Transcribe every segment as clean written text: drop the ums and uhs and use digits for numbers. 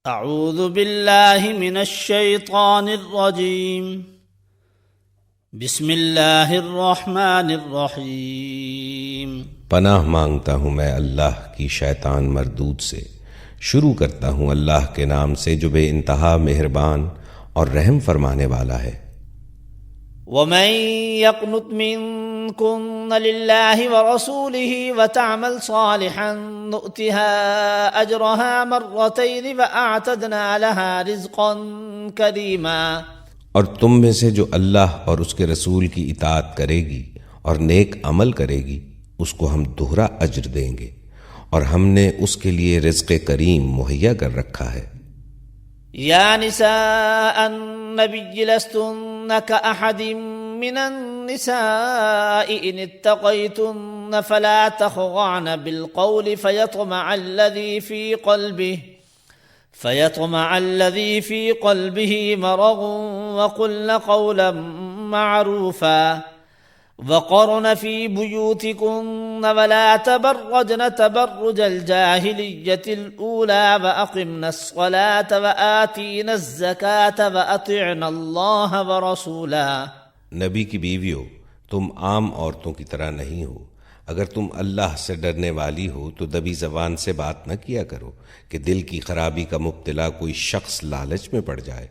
اعوذ باللہ من الشیطان الرجیم بسم اللہ الرحمن الرحیم پناہ مانگتا ہوں میں اللہ کی شیطان مردود سے۔ شروع کرتا ہوں اللہ کے نام سے جو بے انتہا مہربان اور رحم فرمانے والا ہے۔ ومن يقنت منكن لله ورسوله وتعمل صالحا نؤتها أجرها مرتين وأعتدنا لها رزقا كريما۔ اور تم میں سے جو اللہ اور اس کے رسول کی اطاعت کرے گی اور نیک عمل کرے گی اس کو ہم دوہرا اجر دیں گے، اور ہم نے اس کے لیے رزق کریم مہیا کر رکھا ہے۔ یا نساء النبی لستن كأحد من النساء ان اتقیتن فلا تخضعن بالقول فيطمع الذي في قلبه مرض وقلن قولا معروفا وقرن في بيوتكن ولا تبرجن تبرج الجاهلية الأولى وأقمن الصلاة وآتين الزكاة وأطعن الله ورسوله۔ نبی کی بیویوں، تم عام عورتوں کی طرح نہیں ہو۔ اگر تم اللہ سے ڈرنے والی ہو تو دبی زبان سے بات نہ کیا کرو کہ دل کی خرابی کا مبتلا کوئی شخص لالچ میں پڑ جائے،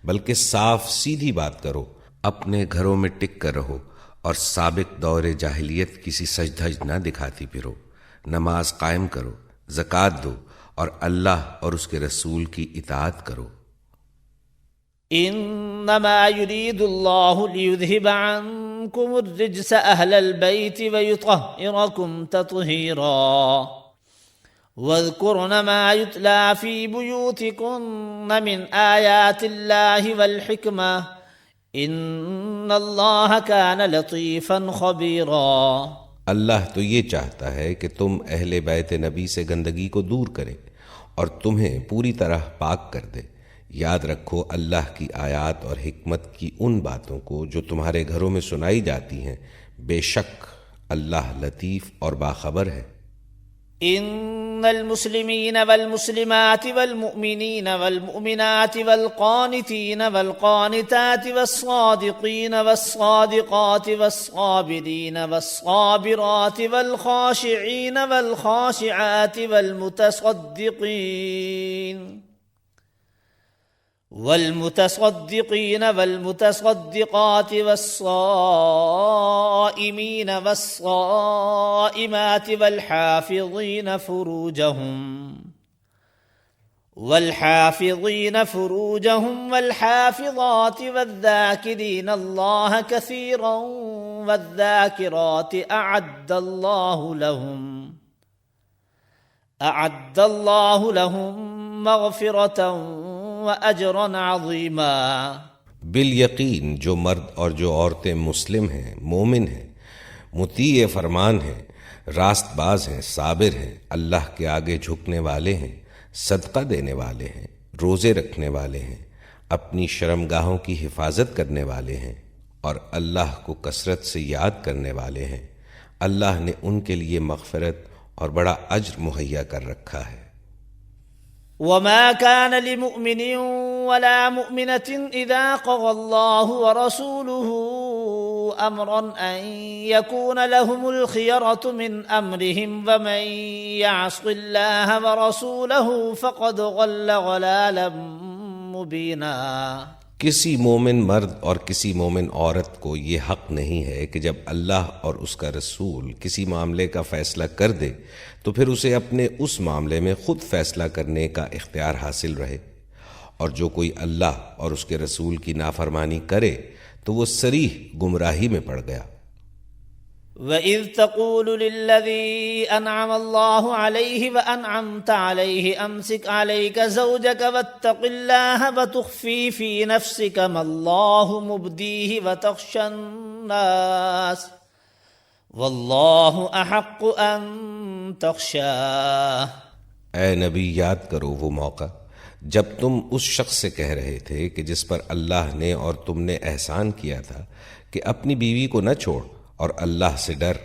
بلکہ صاف سیدھی بات کرو، اپنے گھروں میں ٹک کر رہو، اور سابق دور جاہلیت کسی سج دھج نہ دکھاتی پھرو، نماز قائم کرو، زکوٰۃ دو، اور اللہ اور اس کے رسول کی اطاعت کرو۔ انما يريد الله ليذهب عنكم الرجس اهل البيت ويطهركم تطهيرا واذكرن ما يتلى في بيوتكن من آيات الله والحكمة ان اللہ کان لطیفا خبیرا۔ اللہ تو یہ چاہتا ہے کہ تم اہل بیت نبی سے گندگی کو دور کرے اور تمہیں پوری طرح پاک کر دے۔ یاد رکھو اللہ کی آیات اور حکمت کی ان باتوں کو جو تمہارے گھروں میں سنائی جاتی ہیں، بے شک اللہ لطیف اور باخبر ہے۔ ان المسلمین والمسلمات والمؤمنین والمؤمنات والقانتین والقانتات والصادقین والصادقات والصابرین والصابرات والخاشعین والخاشعات والمتصدقین والمتصدقات والصائمین والصائمات والحافظین فروجهم والحافظات والذاکرین اللہ کثیرا والذاکرات اعد اللہ لهم مغفرتا وَأَجْرًا عَظِيمًا۔ بالیقین جو مرد اور جو عورتیں مسلم ہیں، مومن ہیں، مطیع فرمان ہیں، راست باز ہیں، صابر ہیں، اللہ کے آگے جھکنے والے ہیں، صدقہ دینے والے ہیں، روزے رکھنے والے ہیں، اپنی شرمگاہوں کی حفاظت کرنے والے ہیں، اور اللہ کو کثرت سے یاد کرنے والے ہیں، اللہ نے ان کے لیے مغفرت اور بڑا اجر مہیا کر رکھا ہے۔ وما كان لمؤمن ولا مؤمنة إذا قضى الله ورسوله أمرا أن يكون لهم الخيرة من أمرهم ومن يعص الله ورسوله فقد ضل ضلالا مبينا۔ کسی مومن مرد اور کسی مومن عورت کو یہ حق نہیں ہے کہ جب اللہ اور اس کا رسول کسی معاملے کا فیصلہ کر دے تو پھر اسے اپنے اس معاملے میں خود فیصلہ کرنے کا اختیار حاصل رہے، اور جو کوئی اللہ اور اس کے رسول کی نافرمانی کرے تو وہ صریح گمراہی میں پڑ گیا۔ وَإِذْ تَقُولُ لِلَّذِي أَنْعَمَ اللَّهُ عَلَيْهِ وَأَنْعَمْتَ عَلَيْهِ أَمْسِكْ عَلَيْكَ زَوْجَكَ وَاتَّقِ اللَّهَ وَتُخْفِي فِي نَفْسِكَ مَا اللَّهُ مُبْدِيهِ وَتَخْشَى النَّاسَ وَاللَّهُ أَحَقُّ أَن تَخْشَاهُ۔ اے نبی، یاد کرو وہ موقع جب تم اس شخص سے کہہ رہے تھے کہ جس پر اللہ نے اور تم نے احسان کیا تھا کہ اپنی بیوی کو نہ چھوڑ اور اللہ سے ڈر،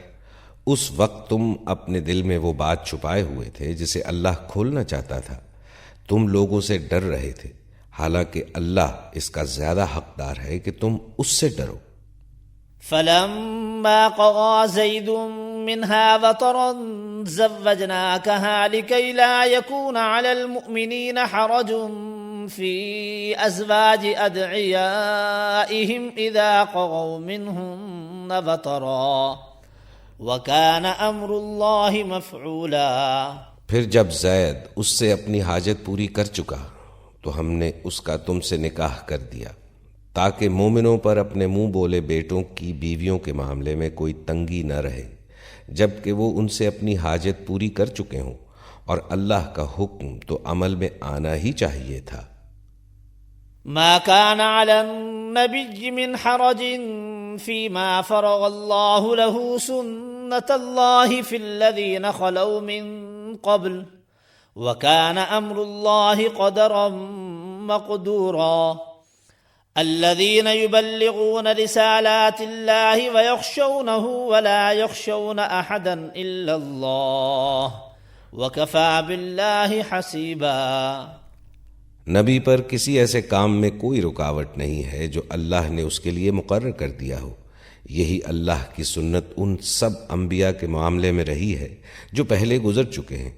اس وقت تم اپنے دل میں وہ بات چھپائے ہوئے تھے جسے اللہ کھولنا چاہتا تھا، تم لوگوں سے ڈر رہے تھے، حالانکہ اللہ اس کا زیادہ حقدار ہے کہ تم اس سے ڈرو۔ فلما قضى زيد منها وطرا زوجناكها لكي لا يكون على المؤمنين حرج في أزواج أدعيائهم إذا قضوا منهن وطرا وكان أمر الله مفعولا۔ پھر جب زید اس سے اپنی حاجت پوری کر چکا تو ہم نے اس کا تم سے نکاح کر دیا تاکہ مومنوں پر اپنے منہ بولے بیٹوں کی بیویوں کے معاملے میں کوئی تنگی نہ رہے جبکہ وہ ان سے اپنی حاجت پوری کر چکے ہوں، اور اللہ کا حکم تو عمل میں آنا ہی چاہیے تھا۔ ما كان على النبي من حرج فيما فرض الله له سنة الله في الذين خلوا من قبل وكان أمر الله قدرا مقدورا۔ الذين يبلغون رسالات الله ويخشونه ولا يخشون أحدا إلا الله وكفى بالله حسيبا۔ نبی پر کسی ایسے کام میں کوئی رکاوٹ نہیں ہے جو اللہ نے اس کے لیے مقرر کر دیا ہو۔ یہی اللہ کی سنت ان سب انبیاء کے معاملے میں رہی ہے جو پہلے گزر چکے ہیں،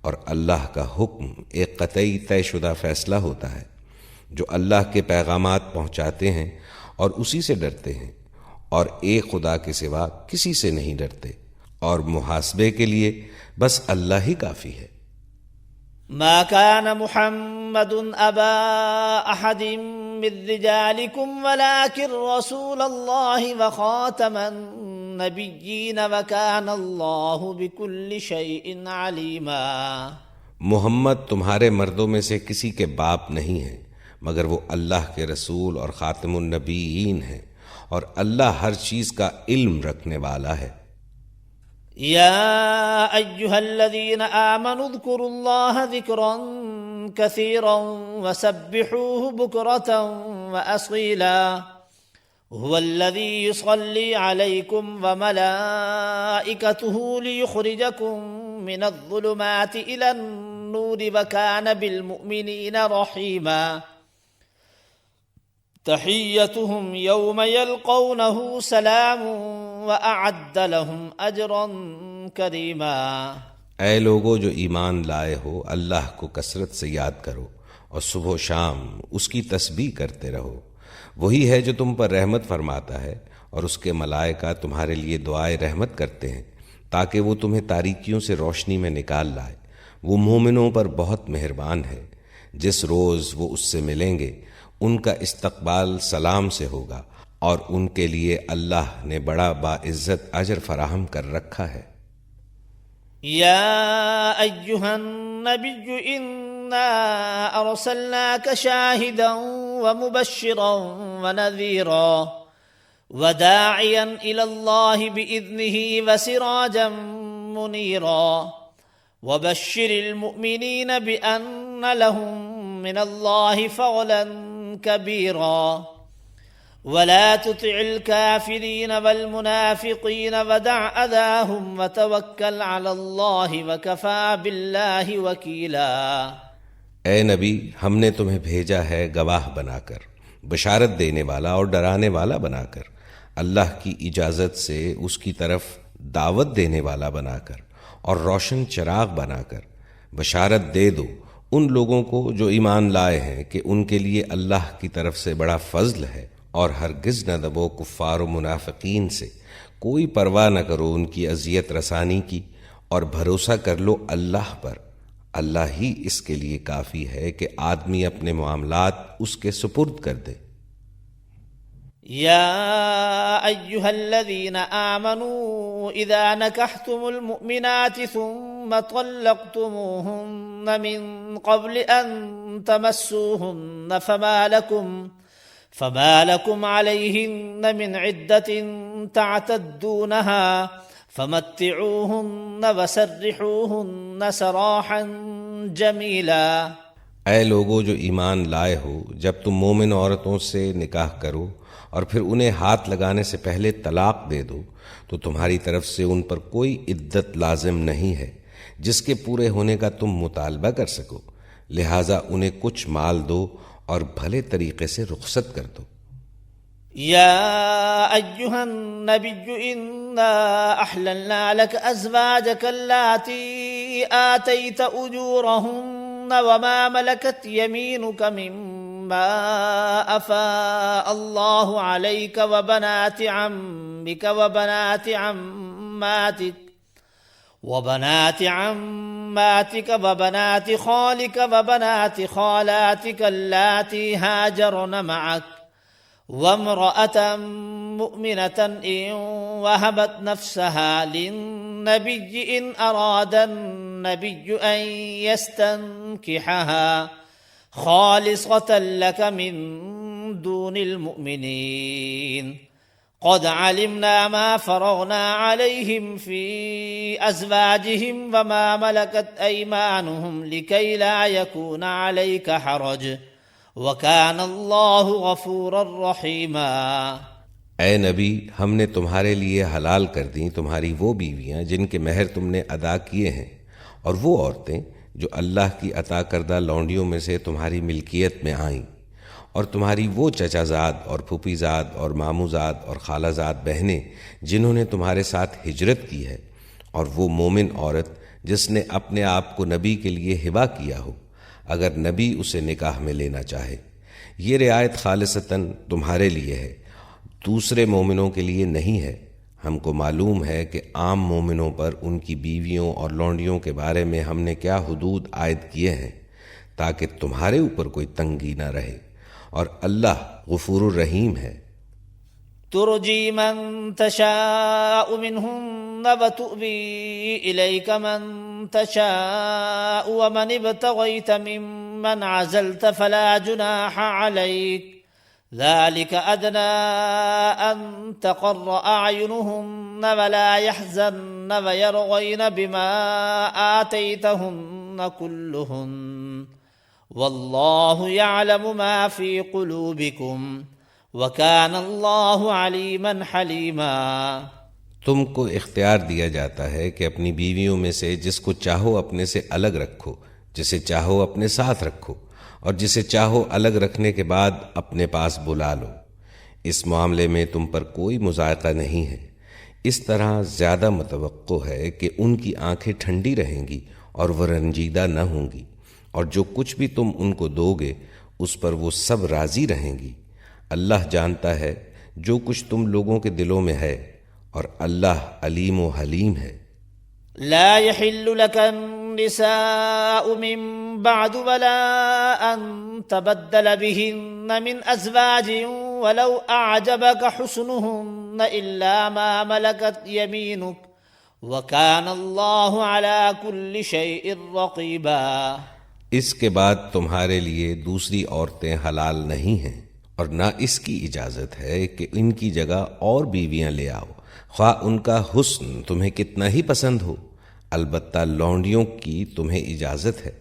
اور اللہ کا حکم ایک قطعی طے شدہ فیصلہ ہوتا ہے۔ جو اللہ کے پیغامات پہنچاتے ہیں اور اسی سے ڈرتے ہیں، اور ایک خدا کے سوا کسی سے نہیں ڈرتے، اور محاسبے کے لیے بس اللہ ہی کافی ہے۔ ما كان محمد أبا أحد من رجالكم ولكن رسول الله وخاتم النبيين وكان الله بكل شيء عليما۔ محمد تمہارے مردوں میں سے کسی کے باپ نہیں ہیں، مگر وہ اللہ کے رسول اور خاتم النبیین ہیں، اور اللہ ہر چیز کا علم رکھنے والا ہے۔ يا أيها الذين آمنوا اذكروا الله ذكرا كثيرا وسبحوه بكرة وأصيلا هو الذي يصلي عليكم وملائكته ليخرجكم من الظلمات إلى النور وكان بالمؤمنين رحيما۔ تحيتهم يوم يلقونه سلام وأعد لهم أجرا كريما۔ اے لوگو جو ایمان لائے ہو، اللہ کو کثرت سے یاد کرو اور صبح و شام اس کی تسبیح کرتے رہو۔ وہی ہے جو تم پر رحمت فرماتا ہے، اور اس کے ملائکہ تمہارے لیے دعائے رحمت کرتے ہیں تاکہ وہ تمہیں تاریکیوں سے روشنی میں نکال لائے۔ وہ مومنوں پر بہت مہربان ہے۔ جس روز وہ اس سے ملیں گے ان کا استقبال سلام سے ہوگا، اور ان کے لیے اللہ نے بڑا باعزت اجر فراہم کر رکھا ہے۔ یا ایہا النبی انا ارسلناک شاہدا ومبشرا ونذیرا وداعیا الی اللہ بإذنہ وسراجا منیرا وبشر المؤمنین بأن لهم من اللہ فضلا كبيرا ولا تطع الكافرين والمنافقين ودع أذاهم وتوكل على الله وكفى بالله وكيلا۔ اے نبی، ہم نے تمہیں بھیجا ہے گواہ بنا کر، بشارت دینے والا اور ڈرانے والا بنا کر، اللہ کی اجازت سے اس کی طرف دعوت دینے والا بنا کر، اور روشن چراغ بنا کر۔ بشارت دے دو ان لوگوں کو جو ایمان لائے ہیں کہ ان کے لیے اللہ کی طرف سے بڑا فضل ہے، اور ہرگز نہ دبو کفار و منافقین سے، کوئی پرواہ نہ کرو ان کی اذیت رسانی کی، اور بھروسہ کر لو اللہ پر۔ اللہ ہی اس کے لیے کافی ہے کہ آدمی اپنے معاملات اس کے سپرد کر دے۔ یا ایہا الذین آمنوا اذا نکحتم المؤمنات ثم طلقتموہن من قبل ان تمسوہن فما لكم عليهن من عدة تعتدونها فمتعوهن وسرحوهن سراحا جميلا۔ اے لوگو جو ایمان لائے ہو، جب تم مومن عورتوں سے نکاح کرو اور پھر انہیں ہاتھ لگانے سے پہلے طلاق دے دو تو تمہاری طرف سے ان پر کوئی عدت لازم نہیں ہے جس کے پورے ہونے کا تم مطالبہ کر سکو۔ لہٰذا انہیں کچھ مال دو اور بھلے طریقے سے رخصت کر دو۔ يا أيها النبي إنا أحللنا لك أزواجك اللاتي آتيت أجورهن وما ملكت يمينك مما أفاء الله عليك وبنات عمك وبنات عماتك وبنات خالك وبنات خالاتك اللاتي هاجرن معك وامرأة مؤمنة إن وهبت نفسها للنبي إن أراد النبي أن يستنكحها خالصة لك من دون المؤمنين قد علمنا ما فرضنا عليهم في أزواجهم وما ملكت أيمانهم لكي لا يكون عليك حرج وَكَانَ اللَّهُ غَفُورًا رَحِيمًا۔ اے نبی، ہم نے تمہارے لیے حلال کر دیں تمہاری وہ بیویاں جن کے مہر تم نے ادا کیے ہیں، اور وہ عورتیں جو اللہ کی عطا کردہ لونڈیوں میں سے تمہاری ملکیت میں آئیں، اور تمہاری وہ چچا زاد اور پھوپھی زاد اور ماموں زاد اور خالہ زاد بہنیں جنہوں نے تمہارے ساتھ ہجرت کی ہے، اور وہ مومن عورت جس نے اپنے آپ کو نبی کے لیے ہبہ کیا ہو اگر نبی اسے نکاح میں لینا چاہے۔ یہ رعایت خالصتاً تمہارے لیے ہے، دوسرے مومنوں کے لیے نہیں ہے۔ ہم کو معلوم ہے کہ عام مومنوں پر ان کی بیویوں اور لونڈیوں کے بارے میں ہم نے کیا حدود عائد کیے ہیں تاکہ تمہارے اوپر کوئی تنگی نہ رہے، اور اللہ غفور الرحیم ہے۔ ترجي من تشاء منهن وتؤوي إليك من تشاء ومن ابتغيت ممن عزلت فلا جناح عليك ذلك أدنى أن تقر أعينهن ولا يحزن ويرضين بما آتيتهن كلهن والله يعلم ما في قلوبكم وَكَانَ اللَّهُ عَلِيمًا حَلِيمًا۔ تم کو اختیار دیا جاتا ہے کہ اپنی بیویوں میں سے جس کو چاہو اپنے سے الگ رکھو، جسے چاہو اپنے ساتھ رکھو، اور جسے چاہو الگ رکھنے کے بعد اپنے پاس بلا لو۔ اس معاملے میں تم پر کوئی مذائقہ نہیں ہے۔ اس طرح زیادہ متوقع ہے کہ ان کی آنکھیں ٹھنڈی رہیں گی اور وہ رنجیدہ نہ ہوں گی، اور جو کچھ بھی تم ان کو دو گے اس پر وہ سب راضی رہیں گی۔ اللہ جانتا ہے جو کچھ تم لوگوں کے دلوں میں ہے، اور اللہ علیم و حلیم ہے۔ لا يحل لك النساء من بعد ولا أن تبدل بهن من أزواج ولو أعجبك حسنهن إلا ما ملكت يمينك وكان الله على كل شيء رقيبا۔ اس کے بعد تمہارے لیے دوسری عورتیں حلال نہیں ہیں، اور نہ اس کی اجازت ہے کہ ان کی جگہ اور بیویاں لے آؤ، خواہ ان کا حسن تمہیں کتنا ہی پسند ہو۔ البتہ لونڈیوں کی تمہیں اجازت ہے،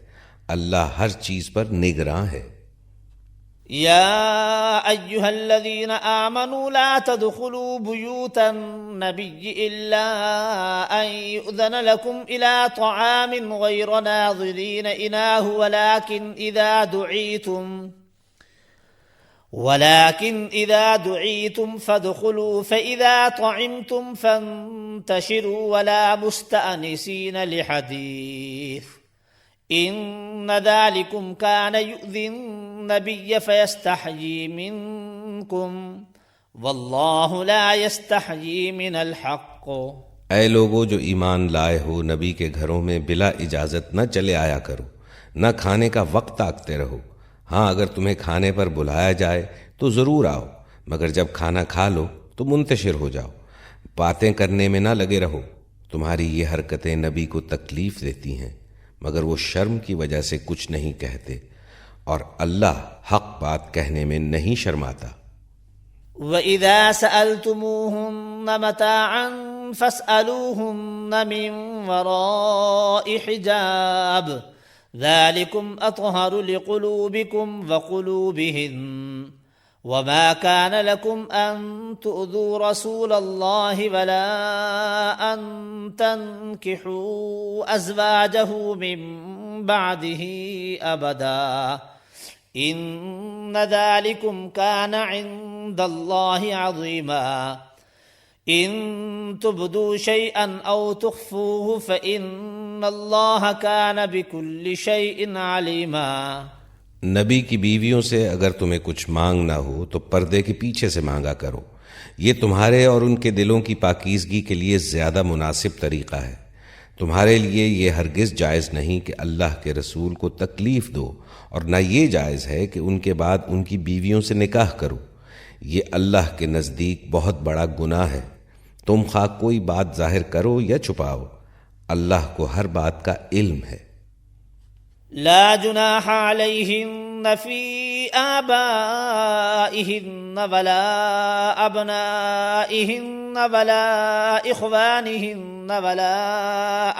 اللہ ہر چیز پر نگراں ہے۔ يا أيها الذين آمنوا لا تدخلوا بيوت النبي إلا أن يؤذن لكم إلى طعام غير ناظرين إناه ولكن إذا دعيتم فادخلوا فإذا طعمتم فانتشروا ولا مستأنسين لحديث إن ذلكم كان يؤذي النبي فيستحيي منكم والله لا يستحيي من الحق۔ اے لوگو جو ایمان لائے ہو، نبی کے گھروں میں بلا اجازت نہ چلے آیا کرو، نہ کھانے کا وقت تاکتے رہو۔ ہاں، اگر تمہیں کھانے پر بلایا جائے تو ضرور آؤ، مگر جب کھانا کھا لو تو منتشر ہو جاؤ، باتیں کرنے میں نہ لگے رہو۔ تمہاری یہ حرکتیں نبی کو تکلیف دیتی ہیں، مگر وہ شرم کی وجہ سے کچھ نہیں کہتے، اور اللہ حق بات کہنے میں نہیں شرماتا۔ وَإِذَا سَأَلْتُمُوهُنَّ مَتَاعًا فَاسْأَلُوهُنَّ مِنْ وَرَاءِ حِجَابٍ ذلكم أطهر لقلوبكم وقلوبهن وما كان لكم أن تؤذوا رسول الله ولا أن تنكحوا أزواجه من بعده أبدا إن ذلكم كان عند الله عظيما إن تبدوا شيئا أو تخفوه فإن الله كان بكل شيء عليما۔ نبی کی بیویوں سے اگر تمہیں کچھ مانگنا ہو تو پردے کے پیچھے سے مانگا کرو، یہ تمہارے اور ان کے دلوں کی پاکیزگی کے لیے زیادہ مناسب طریقہ ہے۔ تمہارے لیے یہ ہرگز جائز نہیں کہ اللہ کے رسول کو تکلیف دو، اور نہ یہ جائز ہے کہ ان کے بعد ان کی بیویوں سے نکاح کرو، یہ اللہ کے نزدیک بہت بڑا گناہ ہے۔ تم خواہ کوئی بات ظاہر کرو یا چھپاؤ، اللہ کو ہر بات کا علم ہے۔ لا جناح عليهن في آبائهن ولا أبنائهن ولا إخوانهن ولا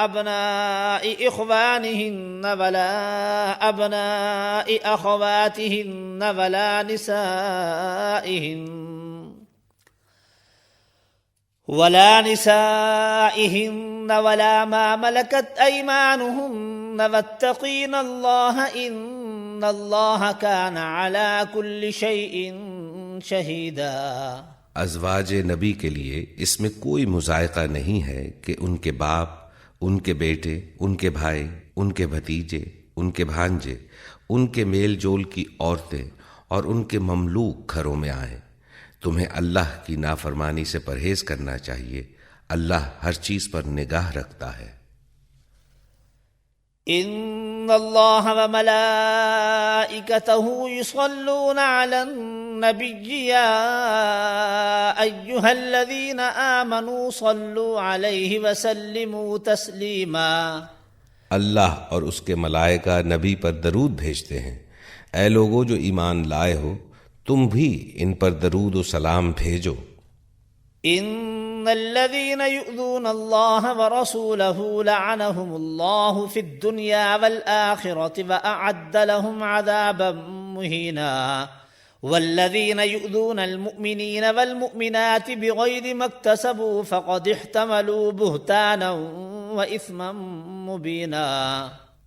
أبناء إخوانهن ولا أبناء أخواتهن ولا نسائهن ولا ما ملكت أيمانهن واتقين الله إن الله كان على كل شيء شهيدا۔ ازواج نبی کے لیے اس میں کوئی مضائقہ نہیں ہے کہ ان کے باپ، ان کے بیٹے، ان کے بھائی، ان کے بھتیجے، ان کے بھانجے، ان کے میل جول کی عورتیں اور ان کے مملوک گھروں میں آئیں۔ تمہیں اللہ کی نافرمانی سے پرہیز کرنا چاہیے، اللہ ہر چیز پر نگاہ رکھتا ہے۔ ان اللہ وملائکتہ یصلون علی النبی یا ایہا الذین آمنوا صلوا علیہ وسلموا تسلیما۔ اللہ اور اس کے ملائکہ نبی پر درود بھیجتے ہیں۔ اے لوگو جو ایمان لائے ہو، تم بھی ان پر درود و سلام بھیجو۔ ان الذين يؤذون الله ورسوله لعنهم الله في الدنيا والآخرة وأعد لهم عذابا مهينا والذين يؤذون المؤمنين والمؤمنات بغير ما اكتسبوا فقد احتملوا بهتانا وإثما مبينا۔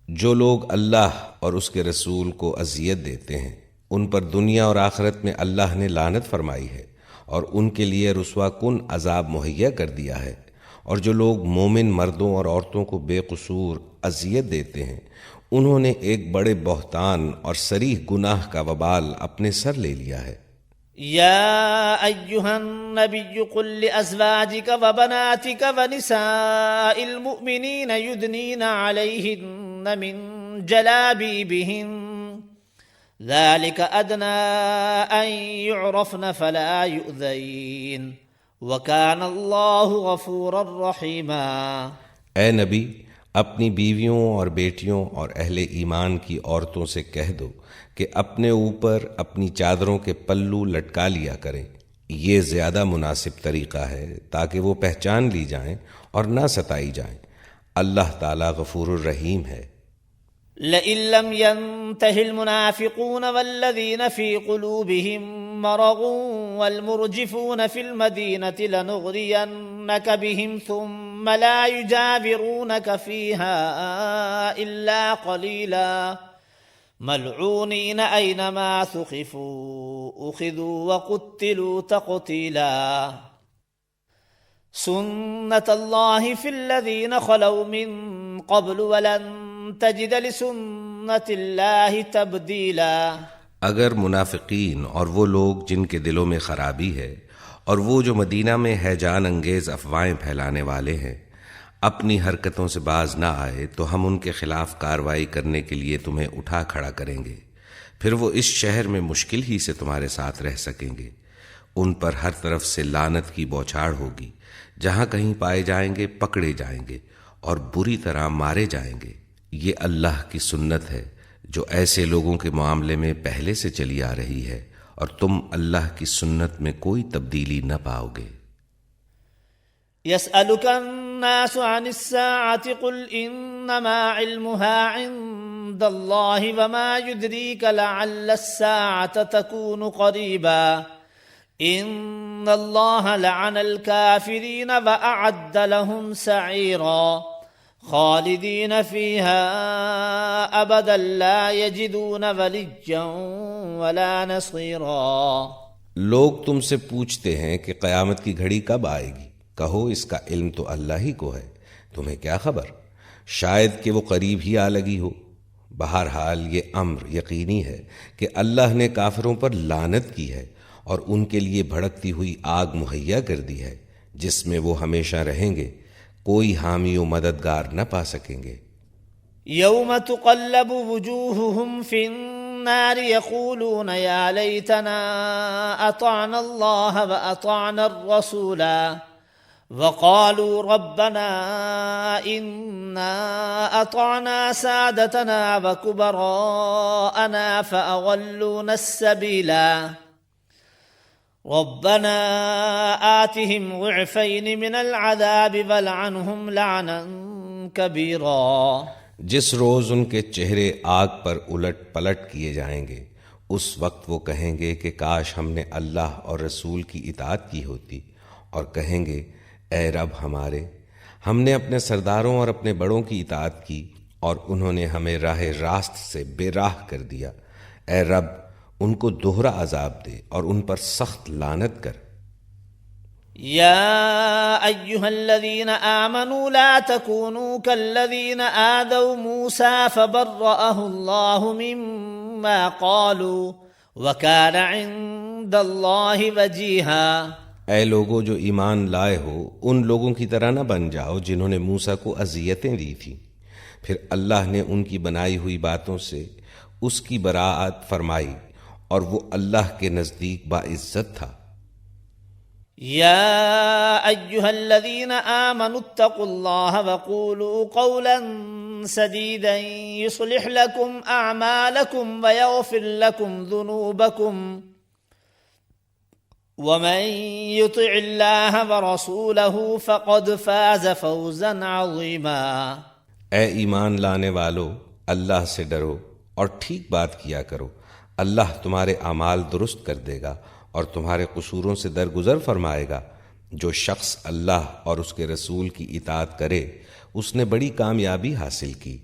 جو لوگ اللہ اور اس کے رسول کو اذیت دیتے ہیں ان پر دنیا اور آخرت میں اللہ نے لعنت فرمائی ہے اور ان کے لیے رسوا کن عذاب مہیا کر دیا ہے، اور جو لوگ مومن مردوں اور عورتوں کو بے قصور اذیت دیتے ہیں انہوں نے ایک بڑے بہتان اور صریح گناہ کا وبال اپنے سر لے لیا ہے۔ یا ایہا النبی قل لأزواجک وبناتک ونساء المؤمنین یدنین علیہن من جلابیبہن ذلك أدنى أن يعرفن فلا يؤذين وكان الله غفورا رحيما۔ اے نبی، اپنی بیویوں اور بیٹیوں اور اہل ایمان کی عورتوں سے کہہ دو کہ اپنے اوپر اپنی چادروں کے پلو لٹکا لیا کریں، یہ زیادہ مناسب طریقہ ہے تاکہ وہ پہچان لی جائیں اور نہ ستائی جائیں۔ اللہ تعالی غفور الرحیم ہے۔ لئن لم ينته المنافقون والذين في قلوبهم مرض والمرجفون في المدينة لنغرينك بهم ثم لا يجاورونك فيها إلا قليلا ملعونين أينما ثقفوا أخذوا وقتلوا تقتيلا سنة الله في الذين خلوا من قبل ولن تجد لسنت اللہ تبدیلا۔ اگر منافقین اور وہ لوگ جن کے دلوں میں خرابی ہے اور وہ جو مدینہ میں ہیجان انگیز افواہیں پھیلانے والے ہیں اپنی حرکتوں سے باز نہ آئے تو ہم ان کے خلاف کارروائی کرنے کے لیے تمہیں اٹھا کھڑا کریں گے، پھر وہ اس شہر میں مشکل ہی سے تمہارے ساتھ رہ سکیں گے۔ ان پر ہر طرف سے لعنت کی بوچھاڑ ہوگی، جہاں کہیں پائے جائیں گے پکڑے جائیں گے اور بری طرح مارے جائیں گے۔ یہ اللہ کی سنت ہے جو ایسے لوگوں کے معاملے میں پہلے سے چلی آ رہی ہے، اور تم اللہ کی سنت میں کوئی تبدیلی نہ پاؤ گے۔ يسألك الناس عن الساعة قل إنما علمها عند الله وما يدريك لعل الساعة تكون قريبا إن الله لعن الكافرين وأعد لهم سعيرا خالدين فيها أبدا لا يجدون وليا ولا نصيرا۔ لوگ تم سے پوچھتے ہیں کہ قیامت کی گھڑی کب آئے گی، کہو اس کا علم تو اللہ ہی کو ہے، تمہیں کیا خبر، شاید کہ وہ قریب ہی آ لگی ہو۔ بہرحال یہ امر یقینی ہے کہ اللہ نے کافروں پر لعنت کی ہے اور ان کے لیے بھڑکتی ہوئی آگ مہیا کر دی ہے جس میں وہ ہمیشہ رہیں گے، کوئی حامی و مددگار نہ پا سکیں گے۔ يوم تقلب وجوههم في النار يقولون يا ليتنا أطعنا الله وأطعنا الرسولا وقالوا ربنا إنا أطعنا سادتنا وكبراءنا فأضلونا السبيلا ربنا آتهم ضعفين من العذاب والعنهم لعنا كبيرا۔ جس روز ان کے چہرے آگ پر الٹ پلٹ کیے جائیں گے، اس وقت وہ کہیں گے کہ کاش ہم نے اللہ اور رسول کی اطاعت کی ہوتی، اور کہیں گے اے رب ہمارے، ہم نے اپنے سرداروں اور اپنے بڑوں کی اطاعت کی اور انہوں نے ہمیں راہ راست سے بے راہ کر دیا، اے رب ان کو دوہرا عذاب دے اور ان پر سخت لعنت کر۔ يا أيها الذين آمنوا لا تكونوا كالذين آذوا موسى فبرأه الله مما قالوا وكان عند الله وجيها۔ اے لوگوں جو ایمان لائے ہو، ان لوگوں کی طرح نہ بن جاؤ جنہوں نے موسیٰ کو اذیتیں دی تھیں، پھر اللہ نے ان کی بنائی ہوئی باتوں سے اس کی براءت فرمائی اور وہ اللہ کے نزدیک باعزت تھا۔ يا أيها الذين آمنوا اتقوا الله وقولوا قولا سديدا يصلح لكم أعمالكم ويغفر لكم ذنوبكم ومن يطع الله ورسوله فقد فاز فوزا عظيما۔ اے ایمان لانے والو، اللہ سے ڈرو اور ٹھیک بات کیا کرو، اللہ تمہارے اعمال درست کر دے گا اور تمہارے قصوروں سے درگزر فرمائے گا۔ جو شخص اللہ اور اس کے رسول کی اطاعت کرے اس نے بڑی کامیابی حاصل کی۔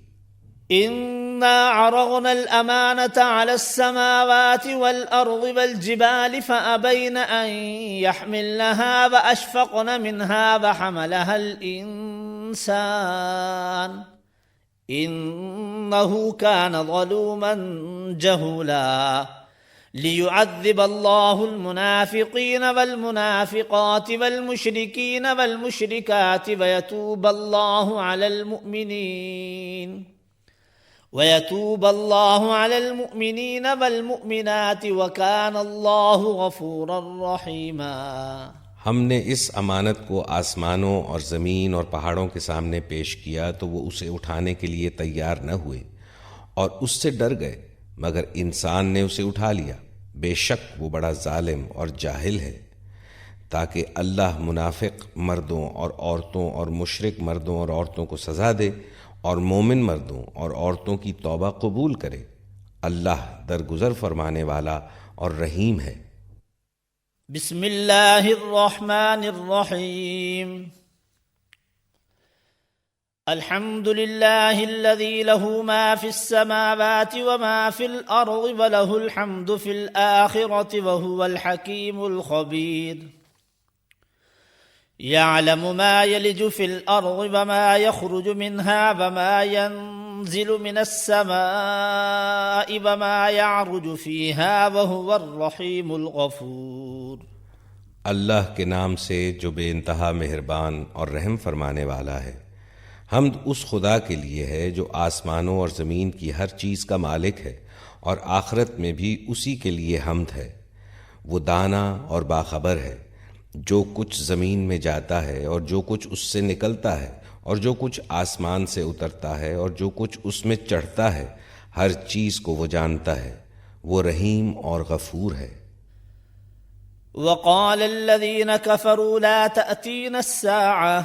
إنا عرضنا الأمانة على السماوات والأرض والجبال فأبين أن يحملنها وأشفقن منها وحملها الإنسان إنه كان ظلوما جهولا ليعذب الله المنافقين والمنافقات والمشركين والمشركات ويتوب الله على المؤمنين والمؤمنات وكان الله غفورا رحيما۔ ہم نے اس امانت کو آسمانوں اور زمین اور پہاڑوں کے سامنے پیش کیا تو وہ اسے اٹھانے کے لیے تیار نہ ہوئے اور اس سے ڈر گئے، مگر انسان نے اسے اٹھا لیا، بے شک وہ بڑا ظالم اور جاہل ہے، تاکہ اللہ منافق مردوں اور عورتوں اور مشرک مردوں اور عورتوں کو سزا دے اور مومن مردوں اور عورتوں کی توبہ قبول کرے۔ اللہ درگزر فرمانے والا اور رحیم ہے۔ بسم اللہ الرحمن الرحیم۔ الحمد لله الذي له ما في السماوات وما في الأرض وله الحمد في الآخرة وهو الحكيم الخبير۔ يعلم ما يلج في الأرض وما يخرج منها وما ينزل من السماء وما يعرج فيها وهو الرحيم الغفور۔ اللہ کے نام سے جو بے انتہا مہربان اور رحم فرمانے والا ہے۔ حمد اس خدا کے لیے ہے جو آسمانوں اور زمین کی ہر چیز کا مالک ہے، اور آخرت میں بھی اسی کے لیے حمد ہے۔ وہ دانا اور باخبر ہے، جو کچھ زمین میں جاتا ہے اور جو کچھ اس سے نکلتا ہے اور جو کچھ آسمان سے اترتا ہے اور جو کچھ اس میں چڑھتا ہے، ہر چیز کو وہ جانتا ہے، وہ رحیم اور غفور ہے۔ وقال الذين كفروا لا تأتينا الساعة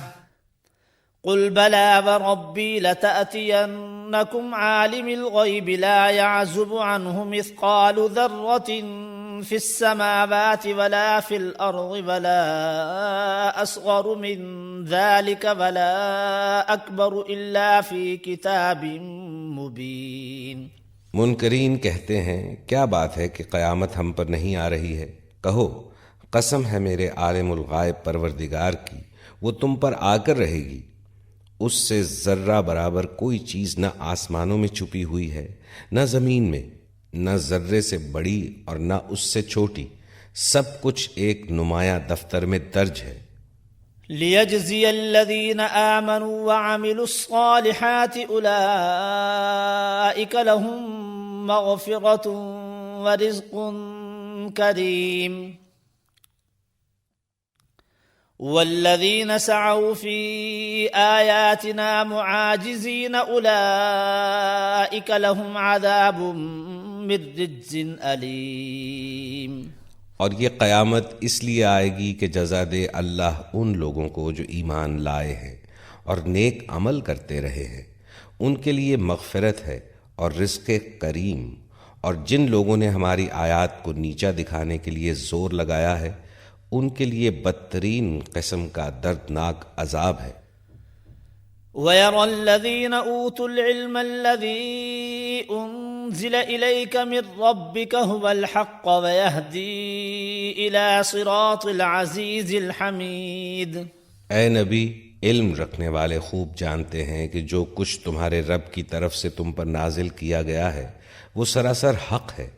قل بلى وربي لتأتينكم عالم الغيب لا يعزب عنه مثقال ذرة في السماوات ولا في الأرض ولا أصغر من ذلك ولا أكبر إلا في كتاب مبين۔ منکرین کہتے ہیں کیا بات ہے کہ قیامت ہم پر نہیں آ رہی ہے؟ کہو قسم ہے میرے عالم الغائب پروردگار کی، وہ تم پر آ کر رہے گی۔ اس سے ذرہ برابر کوئی چیز نہ آسمانوں میں چھپی ہوئی ہے نہ زمین میں، نہ ذرے سے بڑی اور نہ اس سے چھوٹی، سب کچھ ایک نمایاں دفتر میں درج ہے۔ لِيَجْزِيَ الَّذِينَ آمَنُوا وَعَمِلُوا الصَّالِحَاتِ أُولَئِكَ لَهُم مَّغْفِرَةٌ وَرِزْقٌ كَرِيمٌ وَالَّذِينَ سَعَوْا فِي آيَاتِنَا مُعَاجِزِينَ أُولَئِكَ لَهُمْ عَذَابٌ مِّن رِّجْزٍ أَلِيمٌ۔ اور یہ قیامت اس لیے آئے گی کہ جزا دے اللہ ان لوگوں کو جو ایمان لائے ہیں اور نیک عمل کرتے رہے ہیں، ان کے لیے مغفرت ہے اور رزق کریم، اور جن لوگوں نے ہماری آیات کو نیچا دکھانے کے لیے زور لگایا ہے ان کے لیے بدترین قسم کا دردناک عذاب ہے۔ وَيَرَى الَّذِينَ أُوتُوا الْعِلْمَ الَّذِي أُنزِلَ إِلَيْكَ مِن رَّبِّكَ هُوَ الْحَقُّ وَيَهْدِي إِلَى صِرَاطِ الْعَزِيزِ الْحَمِيدِ۔ اے نبی، علم رکھنے والے خوب جانتے ہیں کہ جو کچھ تمہارے رب کی طرف سے تم پر نازل کیا گیا ہے وہ سراسر حق ہے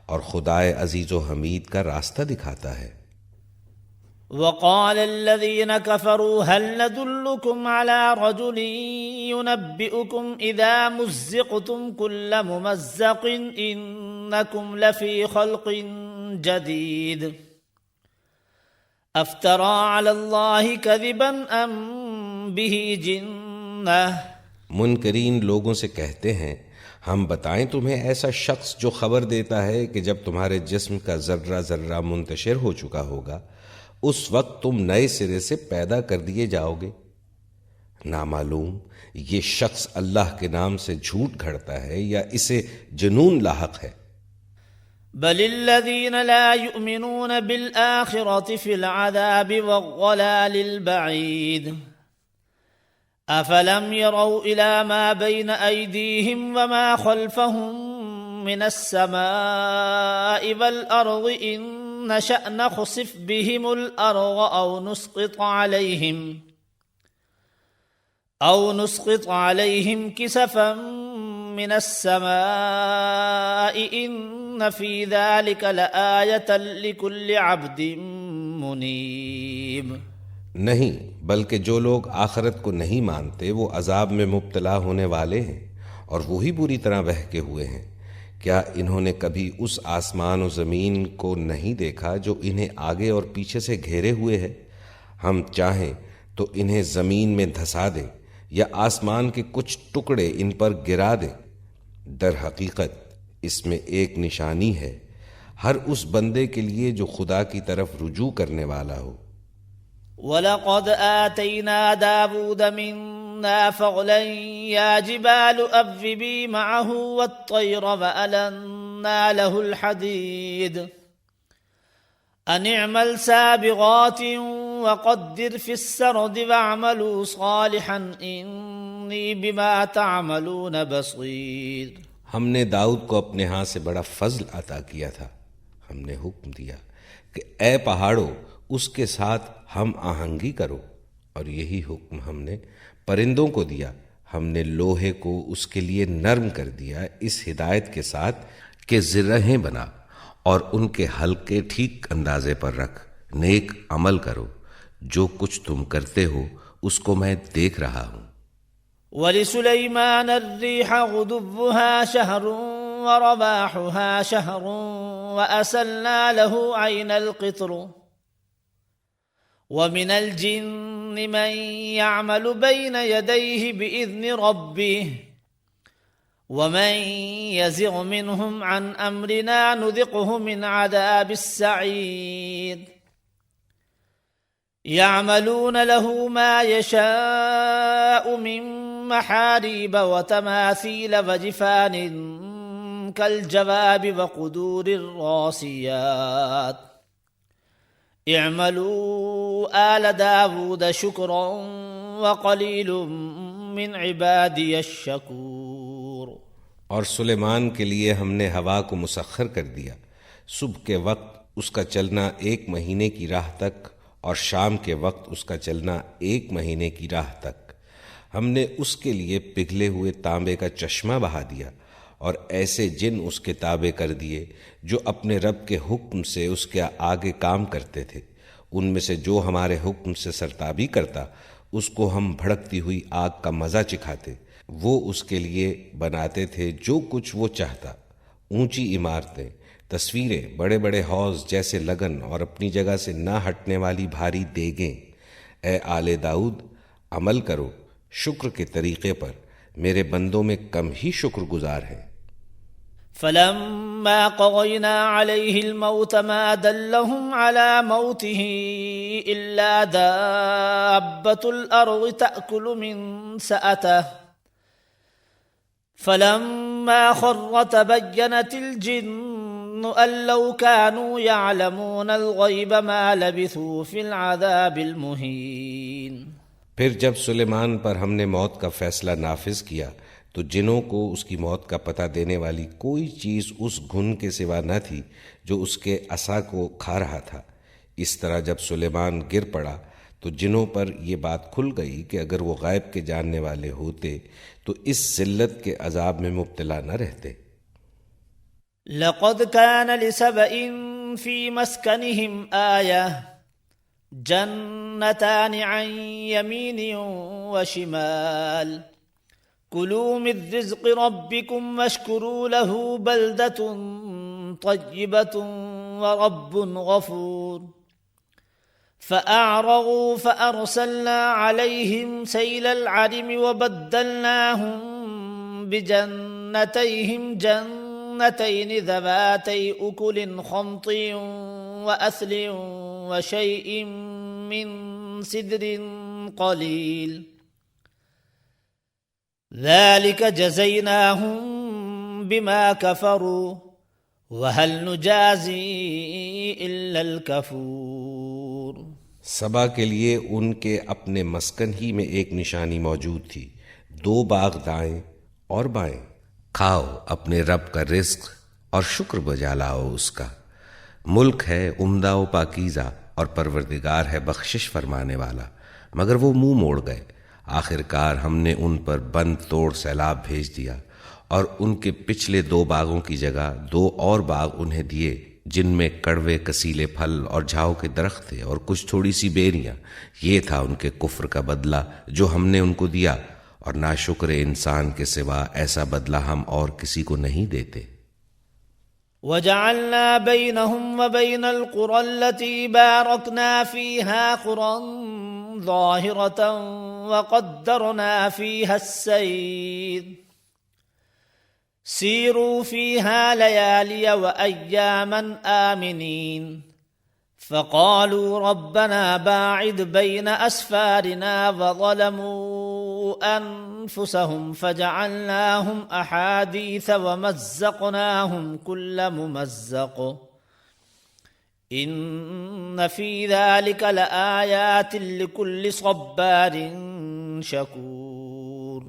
اور خدائے عزیز و حمید کا راستہ دکھاتا ہے۔ وقال الذين كفروا هل ندلكم على رجل ينبئكم إذا مزقتم كل ممزق إنكم لفي خلق جديد أفترى على الله كذبا أم به جنة۔ منکرین لوگوں سے کہتے ہیں ہم بتائیں تمہیں ایسا شخص جو خبر دیتا ہے کہ جب تمہارے جسم کا ذرہ ذرہ منتشر ہو چکا ہوگا اس وقت تم نئے سرے سے پیدا کر دیے جاؤ گے۔ نامعلوم یہ شخص اللہ کے نام سے جھوٹ گھڑتا ہے یا اسے جنون لاحق ہے۔ بل الذين لا يؤمنون بالآخرة في العذاب والضلال البعيد أفلم يروا إلى ما بين أيديهم وما خلفهم من السماء والأرض إن نشأ نخسف بهم الأرض أو نسقط عليهم كسفا من السماء إن في ذلك لآية لكل عبد منيب۔ نہیں، بلکہ جو لوگ آخرت کو نہیں مانتے وہ عذاب میں مبتلا ہونے والے ہیں اور وہی بری طرح بہہ کے ہوئے ہیں۔ کیا انہوں نے کبھی اس آسمان و زمین کو نہیں دیکھا جو انہیں آگے اور پیچھے سے گھیرے ہوئے ہے؟ ہم چاہیں تو انہیں زمین میں دھسا دیں یا آسمان کے کچھ ٹکڑے ان پر گرا دیں۔ در حقیقت اس میں ایک نشانی ہے ہر اس بندے کے لیے جو خدا کی طرف رجوع کرنے والا ہو۔ وَلَقَدْ آتَيْنَا دَاوُودَ مِنَّا فَضْلًا يَا جِبَالُ أَوِّبِي مَعَهُ وَالطَّيْرَ وَأَلَنَّا لَهُ الْحَدِيدَ أَنِ اعْمَلْ سَابِغَاتٍ وَقَدِّرْ فِي السَّرْدِ وَاعْمَلُوا صَالِحًا إِنِّي بِمَا تَعْمَلُونَ بَصِيرٌ۔ ہم نے داؤد کو اپنے ہاں سے بڑا فضل عطا کیا تھا۔ ہم نے حکم دیا کہ اے پہاڑوں اس کے ساتھ ہم آہنگی کرو، اور یہی حکم ہم نے پرندوں کو دیا۔ ہم نے لوہے کو اس کے لیے نرم کر دیا اس ہدایت کے ساتھ کہ زرہیں بنا اور ان کے حلقے ٹھیک اندازے پر رکھ، نیک عمل کرو، جو کچھ تم کرتے ہو اس کو میں دیکھ رہا ہوں۔ وَلِسُلَيْمَانَ الرِّيحَ غُدُوُّهَا شَهْرٌ وَرَوَاحُهَا شَهْرٌ وَأَسَلْنَا لَهُ عَيْنَ الْقِطْرِ وَمِنَ الْجِنِّ مَن يَعْمَلُ بَيْنَ يَدَيْهِ بِإِذْنِ رَبِّهِ وَمَن يَزِغْ مِنْهُمْ عَنْ أَمْرِنَا نُذِقْهُ مِنْ عَذَابِ السَّعِيرِ يَعْمَلُونَ لَهُ مَا يَشَاءُ مِن مَّحَارِيبَ وَتَمَاثِيلَ وَجِفَانٍ كَالْجَوَابِ وَقُدُورِ الرَّاسِيَاتِ اعملوا آل داود شکرا وقلیل من عبادی الشکور۔ اور سلیمان کے لیے ہم نے ہوا کو مسخر کر دیا، صبح کے وقت اس کا چلنا 1 مہینے کی راہ تک اور شام کے وقت اس کا چلنا 1 مہینے کی راہ تک۔ ہم نے اس کے لیے پگھلے ہوئے تانبے کا چشمہ بہا دیا، اور ایسے جن اس کے تابع کر دیے جو اپنے رب کے حکم سے اس کے آگے کام کرتے تھے۔ ان میں سے جو ہمارے حکم سے سرتابی کرتا، اس کو ہم بھڑکتی ہوئی آگ کا مزہ چکھاتے۔ وہ اس کے لیے بناتے تھے جو کچھ وہ چاہتا، اونچی عمارتیں، تصویریں، بڑے بڑے حوض جیسے لگن، اور اپنی جگہ سے نہ ہٹنے والی بھاری دیگیں۔ اے آل داؤد، عمل کرو شکر کے طریقے پر، میرے بندوں میں کم ہی شکر گزار ہیں۔ فلما قضينا عليه الموت ما دلهم على موته إلا دابة الأرض تأكل من سأته فلما خر تبينت الجن أن لو كانوا يعلمون الغيب ما لبثوا في العذاب المهين۔ پھر جب سلیمان پر ہم نے موت کا فیصلہ نافذ کیا تو جنوں کو اس کی موت کا پتہ دینے والی کوئی چیز اس گھن کے سوا نہ تھی جو اس کے عصا کو کھا رہا تھا۔ اس طرح جب سلیمان گر پڑا تو جنوں پر یہ بات کھل گئی کہ اگر وہ غیب کے جاننے والے ہوتے تو اس ذلت کے عذاب میں مبتلا نہ رہتے۔ لقد كان لسبإ في مسكنهم آية جنتان عن يمين وشمال كلوا من رزق ربكم واشكروا له بلدة طيبة ورب غفور۔ فأعرضوا فأرسلنا عليهم سيل العرم وبدلناهم بجنتيهم جنتين ذواتي أكل خمط وأثل وشيء من سدر قليل ذلك جزيناهم بما كفروا وهل نجازي إلا الكفور۔ سبا کے لیے ان کے اپنے مسکن ہی میں ایک نشانی موجود تھی، 2 باغ دائیں اور بائیں۔ کھاؤ اپنے رب کا رزق اور شکر بجا لاؤ اس کا۔ ملک ہے عمدہ و پاکیزہ اور پروردگار ہے بخشش فرمانے والا۔ مگر وہ منہ موڑ گئے۔ آخرکار ہم نے ان پر بند توڑ سیلاب بھیج دیا، اور ان کے پچھلے 2 باغوں کی جگہ 2 اور باغ انہیں دیے جن میں کڑوے کسیلے پھل اور جھاؤ کے درخت تھے اور کچھ تھوڑی سی بیریاں۔ یہ تھا ان کے کفر کا بدلہ جو ہم نے ان کو دیا، اور ناشکر انسان کے سوا ایسا بدلہ ہم اور کسی کو نہیں دیتے۔ وجعلنا بينهم وبين القرى التي باركنا فيها قرى ظاهرة وقدرنا فيها السير سيروا فيها ليالي وأياما آمنين فقالوا ربنا باعد بين أسفارنا وظلموا أنفسهم فجعلناهم أحاديث ومزقناهم كل ممزق إن في ذلك لآيات لكل صبار شكور۔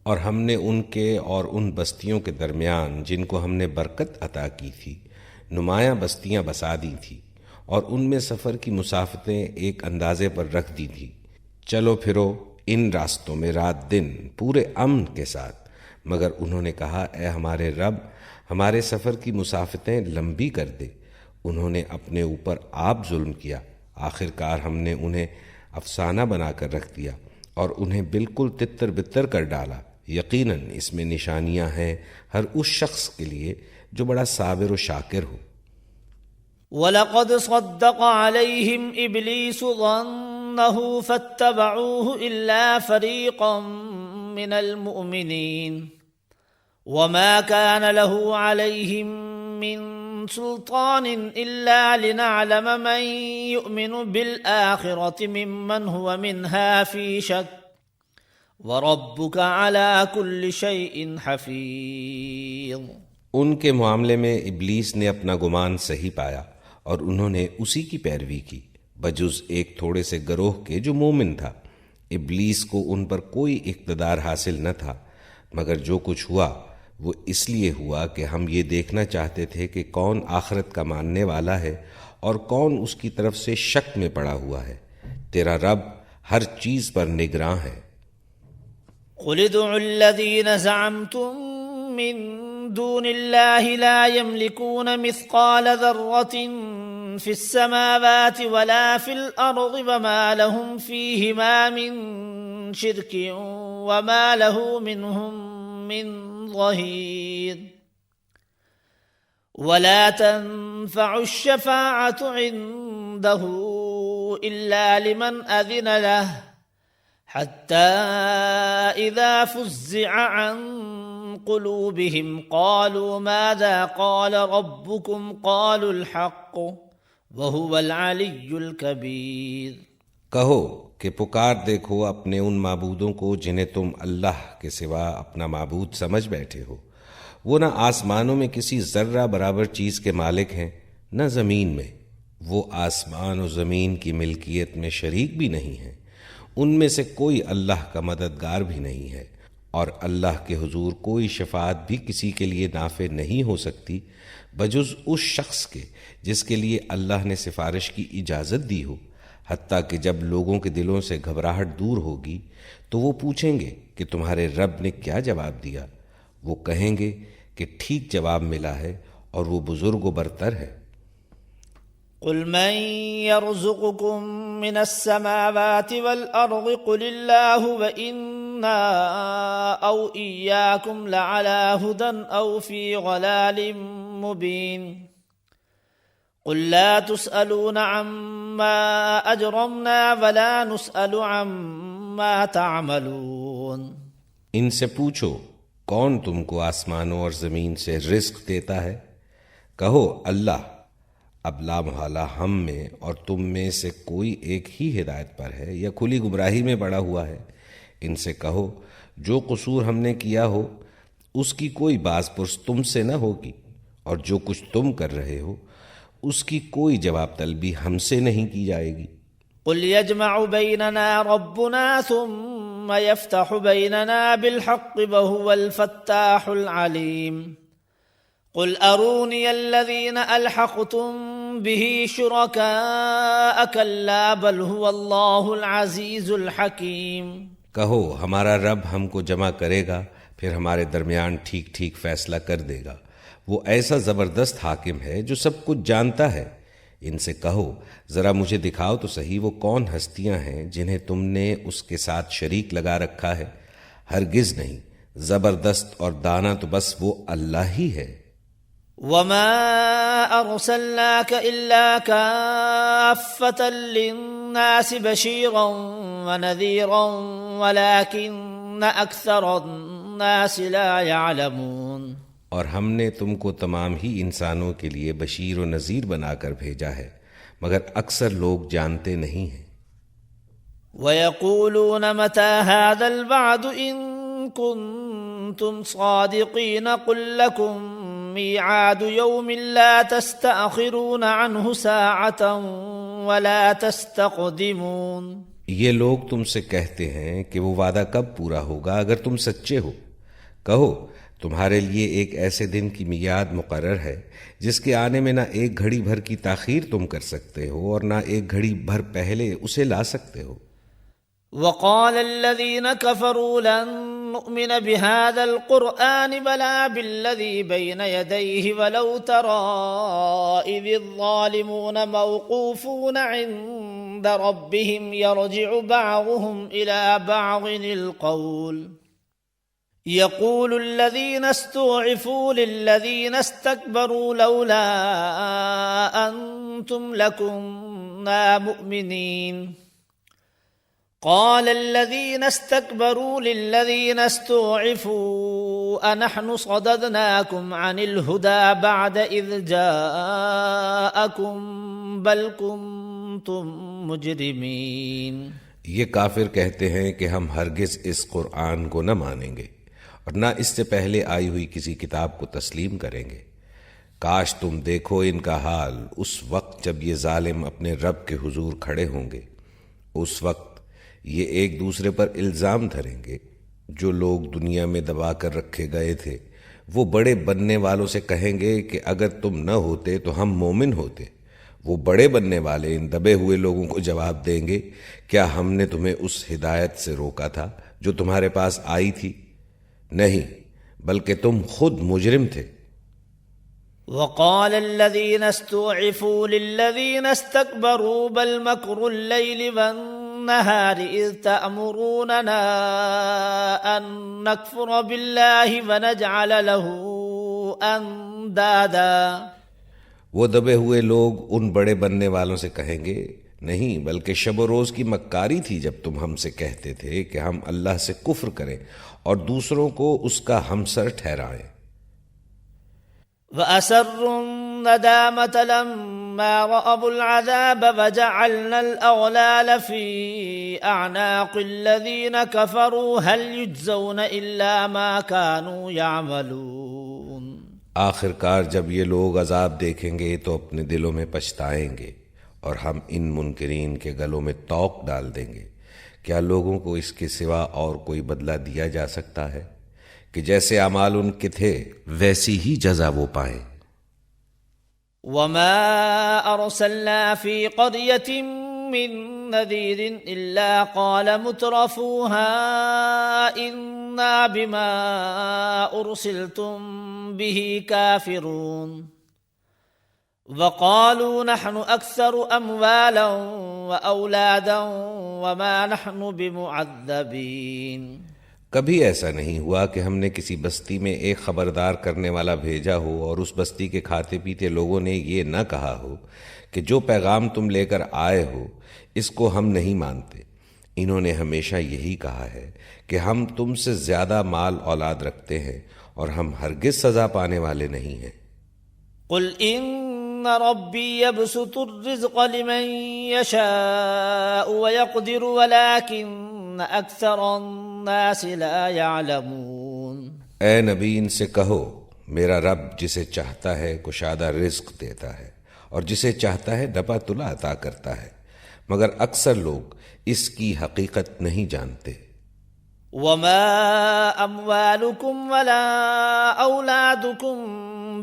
اور ہم نے ان کے اور ان بستیوں کے درمیان جن کو ہم نے برکت عطا کی تھی نمایاں بستیاں بسا دی تھی، اور ان میں سفر کی مسافتیں ایک اندازے پر رکھ دی تھی۔ چلو پھرو ان راستوں میں رات دن پورے امن کے ساتھ، مگر انہوں نے کہا اے ہمارے رب ہمارے سفر کی مسافتیں لمبی کر دے۔ انہوں نے اپنے اوپر آپ ظلم کیا۔ آخرکار ہم نے انہیں افسانہ بنا کر رکھ دیا اور انہیں بالکل تتر بتر کر ڈالا۔ یقیناً اس میں نشانیاں ہیں ہر اس شخص کے لیے جو بڑا صابر و شاکر ہو۔ وَلَقَدْ صَدَّقَ عَلَيْهِمْ إِبْلِيسُ ظَنَّهُ فَاتَّبَعُوهُ إِلَّا فَرِيقًا مِّنَ الْمُؤْمِنِينَ وَمَا كَانَ لَهُ عَلَيْهِمْ مِّن سُلْطَانٍ إِلَّا لِنَعْلَمَ مَن يُؤْمِنُ بِالْآخِرَةِ مِمَّنْ هُوَ مِنْهَا فِي شَكٍّ وَرَبُّكَ عَلَى كُلِّ شَيْءٍ حَفِيظٌ۔ ان کے معاملے میں ابلیس نے اپنا گمان صحیح پایا اور انہوں نے اسی کی پیروی کی۔ بجز ایک تھوڑے سے گروہ کے جو مومن تھا۔ ابلیس کو ان پر کوئی اقتدار حاصل نہ تھا، مگر جو کچھ ہوا وہ اس لیے ہوا کہ ہم یہ دیکھنا چاہتے تھے کہ کون آخرت کا ماننے والا ہے اور کون اس کی طرف سے شک میں پڑا ہوا ہے۔ تیرا رب ہر چیز پر نگراں ہے۔ قل ادعوا الذين زعمتم من دون الله لا يملكون مثقال ذرة في السماوات ولا في الأرض وما لهم فيهما من شرك وما له منهم من ظهير ولا تنفع الشفاعة عنده إلا لمن أذن له حتى إذا فزع عن قلوبهم قالوا ماذا قال ربكم قالوا الحق وهو العلی الکبیر۔ کہو کہ پکار دیکھو اپنے ان معبودوں کو جنہیں تم اللہ کے سوا اپنا معبود سمجھ بیٹھے ہو۔ وہ نہ آسمانوں میں کسی ذرہ برابر چیز کے مالک ہیں، نہ زمین میں۔ وہ آسمان و زمین کی ملکیت میں شریک بھی نہیں ہیں، ان میں سے کوئی اللہ کا مددگار بھی نہیں ہے، اور اللہ کے حضور کوئی شفاعت بھی کسی کے لیے نافع نہیں ہو سکتی بجز اس شخص کے جس کے لیے اللہ نے سفارش کی اجازت دی ہو۔ حتیٰ کہ جب لوگوں کے دلوں سے گھبراہٹ دور ہوگی تو وہ پوچھیں گے کہ تمہارے رب نے کیا جواب دیا؟ وہ کہیں گے کہ ٹھیک جواب ملا ہے اور وہ بزرگ و برتر ہے۔ قل من يرزقكم من السماوات والأرض قل الله وإنا أو إياكم لعلى هدى أو في ضلال مبين قل لا تسألون عما أجرمنا ولا نسأل عما تعملون۔ ان سے پوچھو کون تم کو آسمانوں اور زمین سے رزق دیتا ہے؟ کہو اللہ۔ اب لا محالہ ہم میں اور تم میں سے کوئی ایک ہی ہدایت پر ہے یا کھلی گمراہی میں پڑا ہوا ہے۔ ان سے کہو جو قصور ہم نے کیا ہو اس کی کوئی باز پرس تم سے نہ ہوگی، اور جو کچھ تم کر رہے ہو اس کی کوئی جواب طلبی ہم سے نہیں کی جائے گی۔ قل يجمع بيننا ربنا ثم يفتح بيننا بالحق وهو الفتاح العليم قل أروني الذين ألحقتم به شركاء كلا بل هو الله العزيز الحكيم۔ کہو ہمارا رب ہم کو جمع کرے گا، پھر ہمارے درمیان ٹھیک ٹھیک فیصلہ کر دے گا۔ وہ ایسا زبردست حاکم ہے جو سب کچھ جانتا ہے۔ ان سے کہو ذرا مجھے دکھاؤ تو صحیح وہ کون ہستیاں ہیں جنہیں تم نے اس کے ساتھ شریک لگا رکھا ہے۔ ہرگز نہیں، زبردست اور دانا تو بس وہ اللہ ہی ہے۔ وما أرسلناك إلا كافة للناس بشيرا ونذيرا ولكن أكثر الناس لا يعلمون۔ اور ہم نے تم کو تمام ہی انسانوں کے لیے بشیر و نذیر بنا کر بھیجا ہے، مگر اکثر لوگ جانتے نہیں ہیں۔ وَيَقُولُونَ مَتَى هَذَا الْوَعْدُ إِن كُنتُمْ صَادِقِينَ قُل لَّكُم مِّيعَادُ يَوْمٍ لَّا تَسْتَأْخِرُونَ عَنْهُ سَاعَةً وَلَا تَسْتَقْدِمُونَ۔ یہ لوگ تم سے کہتے ہیں کہ وہ وعدہ کب پورا ہوگا اگر تم سچے ہو۔ کہو تمہارے لیے ایک ایسے دن کی میعاد مقرر ہے جس کے آنے میں نہ ایک گھڑی بھر کی تاخیر تم کر سکتے ہو اور نہ ایک گھڑی بھر پہلے اسے لا سکتے ہو۔ وقال الذين كفروا لن نؤمن بهذا القرآن بلا بالذي بين يديه ولو ترى إذ الظالمون موقوفون عند ربهم يرجع بعضهم إلى بعض القول يقول الذين استضعفوا للذين استكبروا لولا أنتم لكنا مؤمنين قال الذين استكبروا للذين استضعفوا أنحن صددناكم عن الهدى بعد إذ جاءكم بل كنتم مجرمين۔ یہ کافر کہتے ہیں کہ ہم ہرگز اس قرآن کو نہ مانیں گے اور نہ اس سے پہلے آئی ہوئی کسی کتاب کو تسلیم کریں گے۔ کاش تم دیکھو ان کا حال اس وقت جب یہ ظالم اپنے رب کے حضور کھڑے ہوں گے۔ اس وقت یہ ایک دوسرے پر الزام دھریں گے۔ جو لوگ دنیا میں دبا کر رکھے گئے تھے وہ بڑے بننے والوں سے کہیں گے کہ اگر تم نہ ہوتے تو ہم مومن ہوتے۔ وہ بڑے بننے والے ان دبے ہوئے لوگوں کو جواب دیں گے، کیا ہم نے تمہیں اس ہدایت سے روکا تھا جو تمہارے پاس آئی تھی؟ نہیں، بلکہ تم خود مجرم تھے۔ وقال الذين استضعفوا للذين استكبروا بل مكر الليل والنهار إذ تأمروننا أن نكفر بالله ونجعل له أندادا۔ وہ دبے ہوئے لوگ ان بڑے بننے والوں سے کہیں گے، نہیں بلکہ شب و روز کی مکاری تھی جب تم ہم سے کہتے تھے کہ ہم اللہ سے کفر کریں اور دوسروں کو اس کا ہمسر ٹھہرائیں۔ وَأَسَرُّوا النَّدَامَةَ لَمَّا رَأَوُا الْعَذَابَ وَجَعَلْنَا الْأَغْلَالَ فِي أَعْنَاقِ الَّذِينَ كَفَرُوا هَلْ يُجْزَوْنَ إِلَّا مَا كَانُوا يَعْمَلُونَ۔ آخر کار جب یہ لوگ عذاب دیکھیں گے تو اپنے دلوں میں پچھتائیں گے اور ہم ان منکرین کے گلوں میں طوق ڈال دیں گے۔ کیا لوگوں کو اس کے سوا اور کوئی بدلہ دیا جا سکتا ہے کہ جیسے اعمال ان کے تھے ویسی ہی جزا وہ پائیں۔ وما أرسلنا في قرية من نذير إلا قال مترفوها إنا بما أرسلتم به كافرون وقالوا نحن أكثر أموالا وأولادا وما نحن بمعذبين۔ کبھی ایسا نہیں ہوا کہ ہم نے کسی بستی میں ایک خبردار کرنے والا بھیجا ہو اور اس بستی کے کھاتے پیتے لوگوں نے یہ نہ کہا ہو کہ جو پیغام تم لے کر آئے ہو اس کو ہم نہیں مانتے۔ انہوں نے ہمیشہ یہی کہا ہے کہ ہم تم سے زیادہ مال اولاد رکھتے ہیں اور ہم ہرگز سزا پانے والے نہیں ہیں۔ قل ان ربی یبسط الرزق لمن یشاء ویقدر ولکن اکثر الناس لا يعلمون۔ اے نبی ان سے کہو میرا رب جسے چاہتا ہے کشادہ رزق دیتا ہے اور جسے چاہتا ہے ڈپا تلا عطا کرتا ہے، مگر اکثر لوگ اس کی حقیقت نہیں جانتے۔ وما اموالكم ولا اولادكم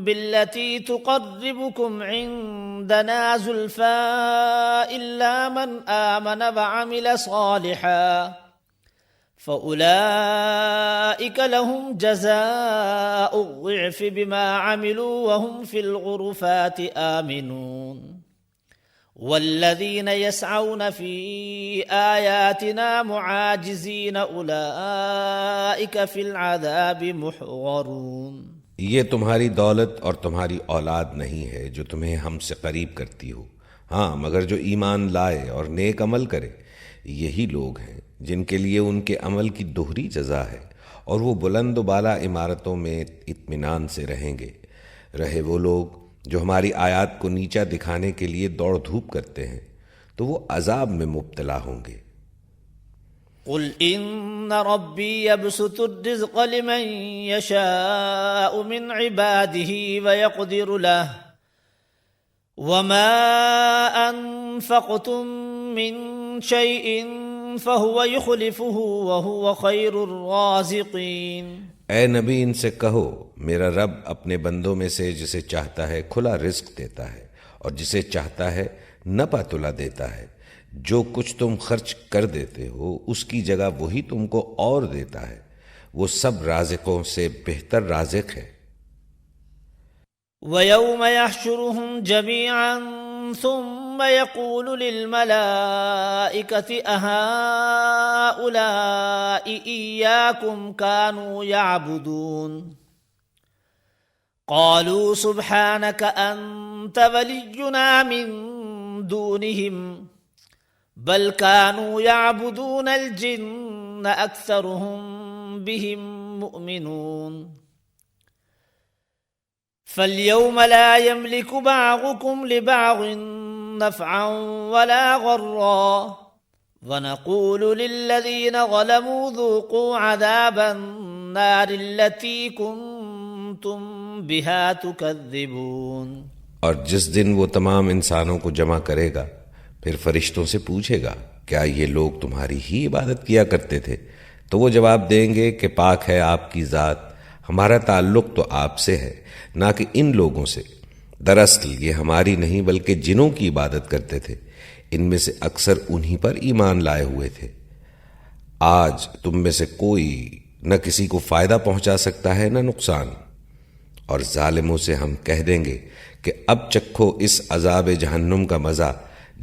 بالتي تقربكم عندنا زلفى الا من آمن وعمل صالحا فأولئك لهم جزاء الضعف بما عملوا وهم في الغرفات آمنون والذين يسعون في آياتنا معاجزين أولئك في العذاب محضرون۔ یہ تمہاری دولت اور تمہاری اولاد نہیں ہے جو تمہیں ہم سے قریب کرتی ہو، ہاں مگر جو ایمان لائے اور نیک عمل کرے، یہی لوگ ہیں جن کے لیے ان کے عمل کی دوہری جزا ہے اور وہ بلند و بالا عمارتوں میں اطمینان سے رہیں گے۔ رہے وہ لوگ جو ہماری آیات کو نیچا دکھانے کے لیے دوڑ دھوپ کرتے ہیں تو وہ عذاب میں مبتلا ہوں گے۔ قل ان ربی یبسط الرزق لمن یشاء من عباده ویقدر له وما انفقتم من شیء فهو يخلفه وهو خیر الرازقین۔ اے نبی ان سے کہو میرا رب اپنے بندوں میں سے جسے چاہتا ہے کھلا رزق دیتا ہے اور جسے چاہتا ہے نپا تلا دیتا ہے۔ جو کچھ تم خرچ کر دیتے ہو اس کی جگہ وہی تم کو اور دیتا ہے، وہ سب رازقوں سے بہتر رازق ہے۔ وَيَوْمَ يَحْشُرُهُمْ جَمِيعًا ثُمَّ يَقُولُ لِلْمَلَائِكَةِ أَهَؤُلَاءِ إِيَّاكُمْ كَانُوا يَعْبُدُونَ قَالُوا سُبْحَانَكَ أَنْتَ وَلِيُّنَا مِنْ دُونِهِمْ بَلْ كَانُوا يَعْبُدُونَ الْجِنَّ أَكْثَرُهُمْ بِهِمْ مُؤْمِنُونَ فَالْيَوْمَ لَا يَمْلِكُ بَعْضُكُمْ لِبَعْضٍ نَفْعًا وَلَا ضَرًّا وَنَقُولُ لِلَّذِينَ ظَلَمُوا ذُوقُوا عَذَابَ النَّارِ الَّتِي كُنْتُمْ بها تكذبون۔ اور جس دن وہ تمام انسانوں کو جمع کرے گا پھر فرشتوں سے پوچھے گا کیا یہ لوگ تمہاری ہی عبادت کیا کرتے تھے؟ تو وہ جواب دیں گے کہ پاک ہے آپ کی ذات، ہمارا تعلق تو آپ سے ہے نہ کہ ان لوگوں سے۔ دراصل یہ ہماری نہیں بلکہ جنوں کی عبادت کرتے تھے، ان میں سے اکثر انہی پر ایمان لائے ہوئے تھے۔ آج تم میں سے کوئی نہ کسی کو فائدہ پہنچا سکتا ہے نہ نقصان، اور ظالموں سے ہم کہہ دیں گے کہ اب چکھو اس عذاب جہنم کا مزہ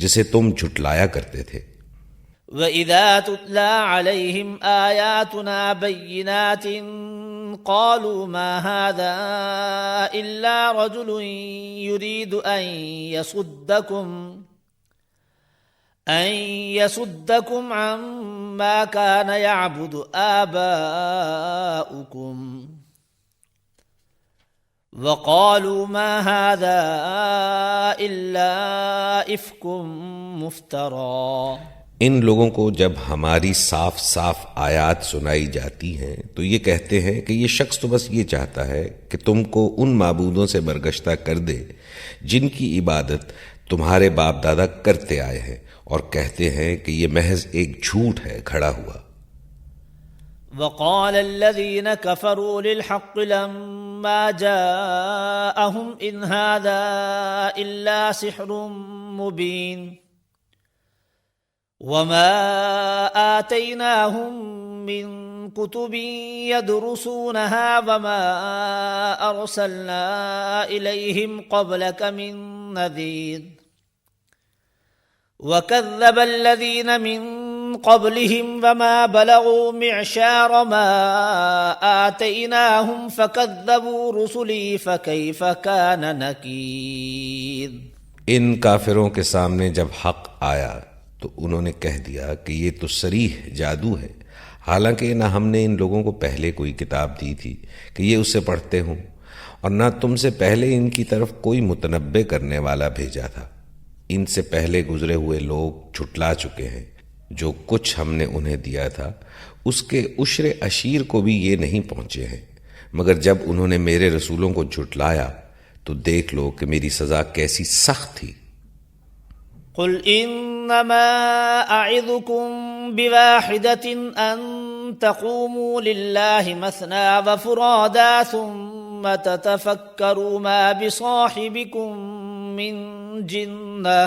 جسے تم جھٹلایا کرتے تھے۔ وَإِذَا تُتْلَى عَلَيْهِمْ آيَاتُنَا بَيِّنَاتٍ قَالُوا مَا هَذَا إِلَّا رَجُلٌ يُرِيدُ أَن يَصُدَّكُمْ عَمَّا كَانَ يَعْبُدُ آبَاؤُكُمْ وَقَالُوا مَا هَذَا إِلَّا إِفْكٌ مُفْتَرًى۔ ان لوگوں کو جب ہماری صاف صاف آیات سنائی جاتی ہیں تو یہ کہتے ہیں کہ یہ شخص تو بس یہ چاہتا ہے کہ تم کو ان معبودوں سے برگشتہ کر دے جن کی عبادت تمہارے باپ دادا کرتے آئے ہیں، اور کہتے ہیں کہ یہ محض ایک جھوٹ ہے کھڑا ہوا۔ وقال الذين كفروا للحق لما جاءهم إن هذا إلا سحر مبين وما آتيناهم من كتب يدرسونها وما أرسلنا إليهم قبلك من نذير وكذب الذين من قبلهم وما بلغوا معشار ما آتيناهم فكذبوا رسلي فكيف كان نكير۔ ان کافروں کے سامنے جب حق آیا تو انہوں نے کہہ دیا کہ یہ تو صریح جادو ہے، حالانکہ نہ ہم نے ان لوگوں کو پہلے کوئی کتاب دی تھی کہ یہ اسے پڑھتے ہوں، اور نہ تم سے پہلے ان کی طرف کوئی متنبع کرنے والا بھیجا تھا۔ ان سے پہلے گزرے ہوئے لوگ جھٹلا چکے ہیں، جو کچھ ہم نے انہیں دیا تھا اس کے عشر عشیر کو بھی یہ نہیں پہنچے ہیں، مگر جب انہوں نے میرے رسولوں کو جھٹلایا تو دیکھ لو کہ میری سزا کیسی سخت تھی۔ قل انما اعظكم بواحدة ان تقوموا لله مثنى وفرادا ثم تتفكروا ما بصاحبكم من جنة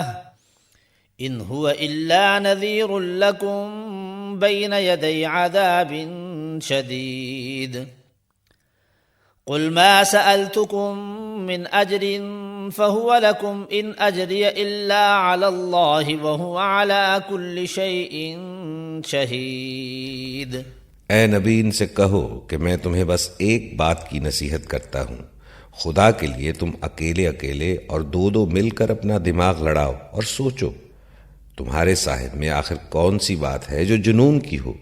ان هو الا نذير لكم بين يدي عذاب شديد قل ما سألتكم من اجر فهو لكم ان اجري الا على الله وهو على كل شيء شهيد۔ اے نبی ان سے کہو کہ میں تمہیں بس ایک بات کی نصیحت کرتا ہوں، خدا کے لیے تم اکیلے اکیلے اور دو دو مل کر اپنا دماغ لڑاؤ اور سوچو تمہارے صاحب میں آخر کون سی بات ہے جو جنون کی ہو۔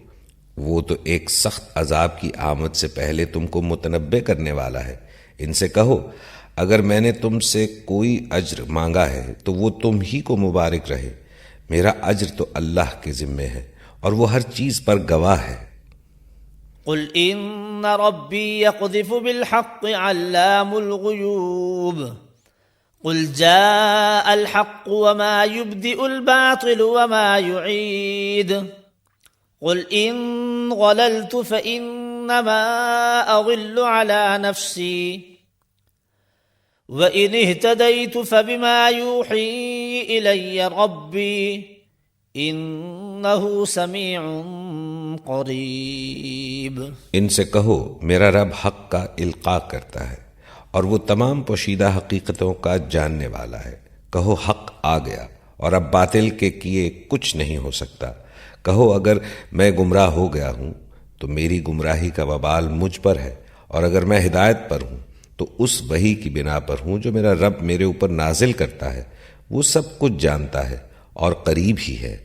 وہ تو ایک سخت عذاب کی آمد سے پہلے تم کو متنبع کرنے والا ہے۔ ان سے کہو اگر میں نے تم سے کوئی اجر مانگا ہے تو وہ تم ہی کو مبارک رہے، میرا اجر تو اللہ کے ذمے ہے اور وہ ہر چیز پر گواہ ہے۔ قل ان ربی یقذف بالحق علام الغیوب قل جاء الحق وما يبدئ الباطل وما يعيد قل ان ضللت فانما اضل على نفسي وَإِنِ اهْتَدَيْتُ فَبِمَا يُوحِي إِلَيَّ رَبِّي إِنَّهُ سَمِيعٌ قَرِيبٌ۔ ان سے کہو میرا رب حق کا القاء کرتا ہے اور وہ تمام پوشیدہ حقیقتوں کا جاننے والا ہے۔ کہو حق آ گیا اور اب باطل کے کیے کچھ نہیں ہو سکتا۔ کہو اگر میں گمراہ ہو گیا ہوں تو میری گمراہی کا وبال مجھ پر ہے، اور اگر میں ہدایت پر ہوں تو اس وحی کی بنا پر ہوں جو میرا رب میرے اوپر نازل کرتا ہے، وہ سب کچھ جانتا ہے اور قریب ہی ہے۔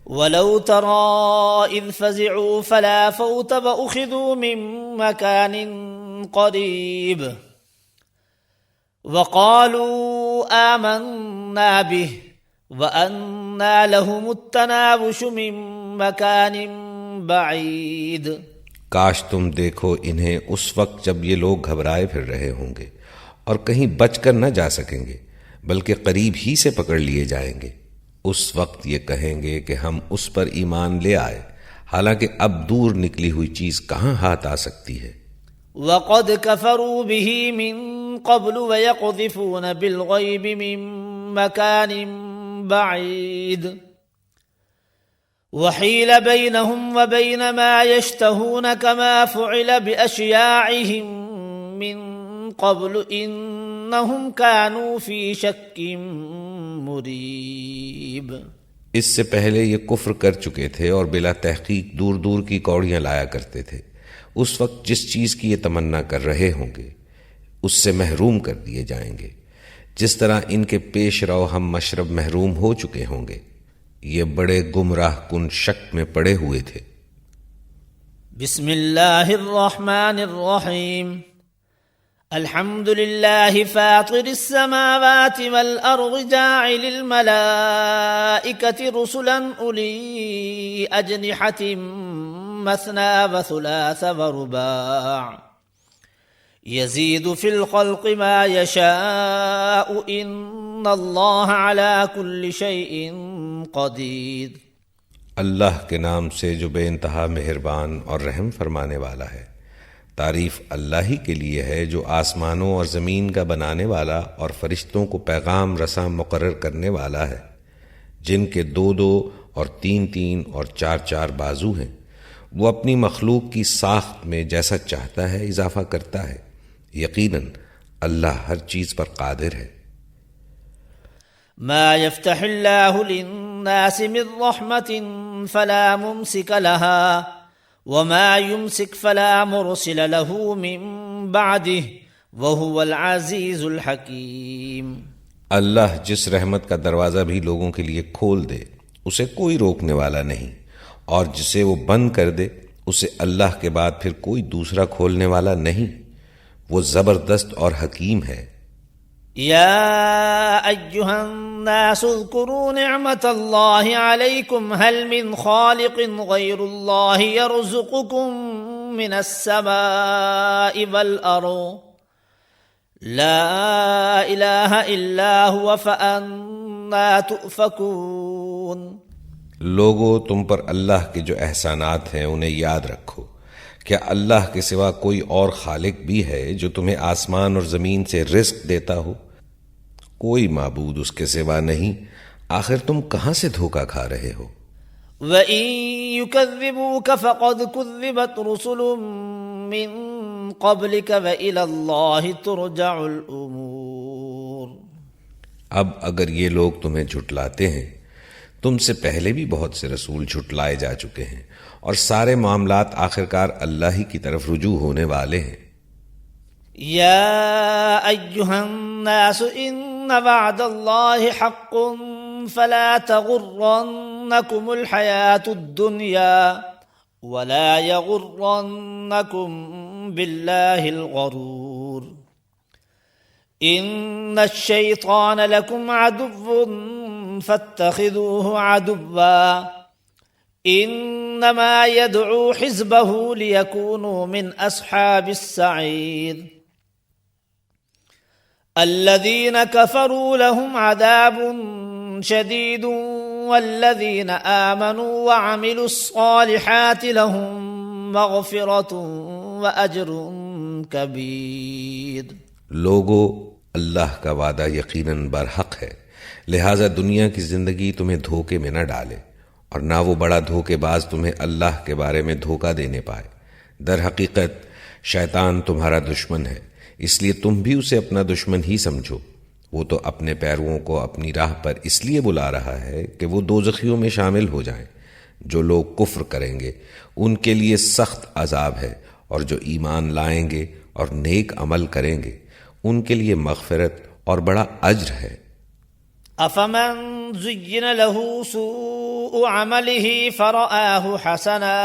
وَلَوْ تَرَى إِذْ فَزِعُوا فَلَا فَوْتَ وَأُخِذُوا مِن مَّكَانٍ قَرِيبٍ وَقَالُوا آمَنَّا بِهِ وَأَنَّىٰ لَهُمُ التَّنَاوُشُ مِن مَّكَانٍ بَعِيدٍ۔ کاش تم دیکھو انہیں اس وقت جب یہ لوگ گھبرائے پھر رہے ہوں گے اور کہیں بچ کر نہ جا سکیں گے، بلکہ قریب ہی سے پکڑ لیے جائیں گے۔ اس وقت یہ کہیں گے کہ ہم اس پر ایمان لے آئے، حالانکہ اب دور نکلی ہوئی چیز کہاں ہاتھ آ سکتی ہے۔ وَقَدْ كَفَرُوا بِهِ مِن قَبْلُ وَيَقْذِفُونَ بِالْغَيْبِ مِن مَّكَانٍ بَعِيدٍ وَحِيلَ بَيْنَهُمْ وَبَيْنَ مَا يَشْتَهُونَ كَمَا فُعِلَ بِأَشْيَاعِهِمْ مِن قَبْلُ إِنَّهُمْ كَانُوا فِي شَكٍّ مُّرِيبٍ۔ اس سے پہلے یہ کفر کر چکے تھے اور بلا تحقیق دور دور کی کوڑیاں لایا کرتے تھے۔ اس وقت جس چیز کی یہ تمنا کر رہے ہوں گے اس سے محروم کر دیے جائیں گے، جس طرح ان کے پیش رو ہم مشرب محروم ہو چکے ہوں گے۔ یہ بڑے گمراہ کن شک میں پڑے ہوئے تھے۔ بسم اللہ الرحمن الرحیم، الحمد للہ فاطر السماوات والارض جاعل الملائکۃ رسلا اولی اجنحۃ مثنى وثلاث ورباع يزيد في الخلق ما يشاء ان اللہ على كل شيء قدیر۔ اللہ کے نام سے جو بے انتہا مہربان اور رحم فرمانے والا ہے۔ تعریف اللہ ہی کے لیے ہے جو آسمانوں اور زمین کا بنانے والا اور فرشتوں کو پیغام رساں مقرر کرنے والا ہے، جن کے 2 اور 3 اور 4 بازو ہیں۔ وہ اپنی مخلوق کی ساخت میں جیسا چاہتا ہے اضافہ کرتا ہے۔ یقیناً اللہ ہر چیز پر قادر ہے۔ ما يفتح الله للناس من رحمة فلا ممسك لها وما يمسك فلا مرسل له من بعده وهو العزيز الحكيم۔ اللہ جس رحمت کا دروازہ بھی لوگوں کے لیے کھول دے اسے کوئی روکنے والا نہیں، اور جسے وہ بند کر دے اسے اللہ کے بعد پھر کوئی دوسرا کھولنے والا نہیں۔ وہ زبردست اور حکیم ہے۔ یا ایہا الناس اذکروا نعمت اللہ علیکم هل من خالق غیر اللہ یرزقکم من السماء والارض لا الہ الا هو فأنا تؤفکون۔ لوگو تم پر اللہ کے جو احسانات ہیں انہیں یاد رکھو۔ کیا اللہ کے سوا کوئی اور خالق بھی ہے جو تمہیں آسمان اور زمین سے رزق دیتا ہو؟ کوئی معبود اس کے سوا نہیں، آخر تم کہاں سے دھوکہ کھا رہے ہو؟ وَإِن يُكَذِّبُوكَ فَقَدْ كُذِّبَتْ رُسُلٌ مِّن قَبْلِكَ وَإِلَى اللَّهِ تُرْجَعُ الْأُمُورُ۔ اب اگر یہ لوگ تمہیں جھٹلاتے ہیں، تم سے پہلے بھی بہت سے رسول جھٹلائے جا چکے ہیں، اور سارے معاملات آخرکار اللہ ہی کی طرف رجوع ہونے والے ہیں۔ یا ایہا الناس ان وعد اللہ حق فلا تغرنکم الحیاة الدنیا ولا یغرنکم باللہ الغرور۔ ان الشیطان لکم عدو فاتخذوه عدوا انما يدعو حزبه ليكونوا من اصحاب السعير۔ الذين كفروا لهم عذاب شديد والذين آمنوا وعملوا الصالحات لهم مغفرة وأجر كبير۔ لوگو اللہ کا وعدہ یقیناً برحق ہے، لہٰذا دنیا کی زندگی تمہیں دھوکے میں نہ ڈالے، اور نہ وہ بڑا دھوکے باز تمہیں اللہ کے بارے میں دھوکہ دینے پائے۔ در حقیقت شیطان تمہارا دشمن ہے، اس لیے تم بھی اسے اپنا دشمن ہی سمجھو۔ وہ تو اپنے پیرووں کو اپنی راہ پر اس لیے بلا رہا ہے کہ وہ دوزخیوں میں شامل ہو جائیں۔ جو لوگ کفر کریں گے ان کے لیے سخت عذاب ہے، اور جو ایمان لائیں گے اور نیک عمل کریں گے ان کے لیے مغفرت اور بڑا اجر ہے۔ افمن زین له سوء عمله فرآه حسنا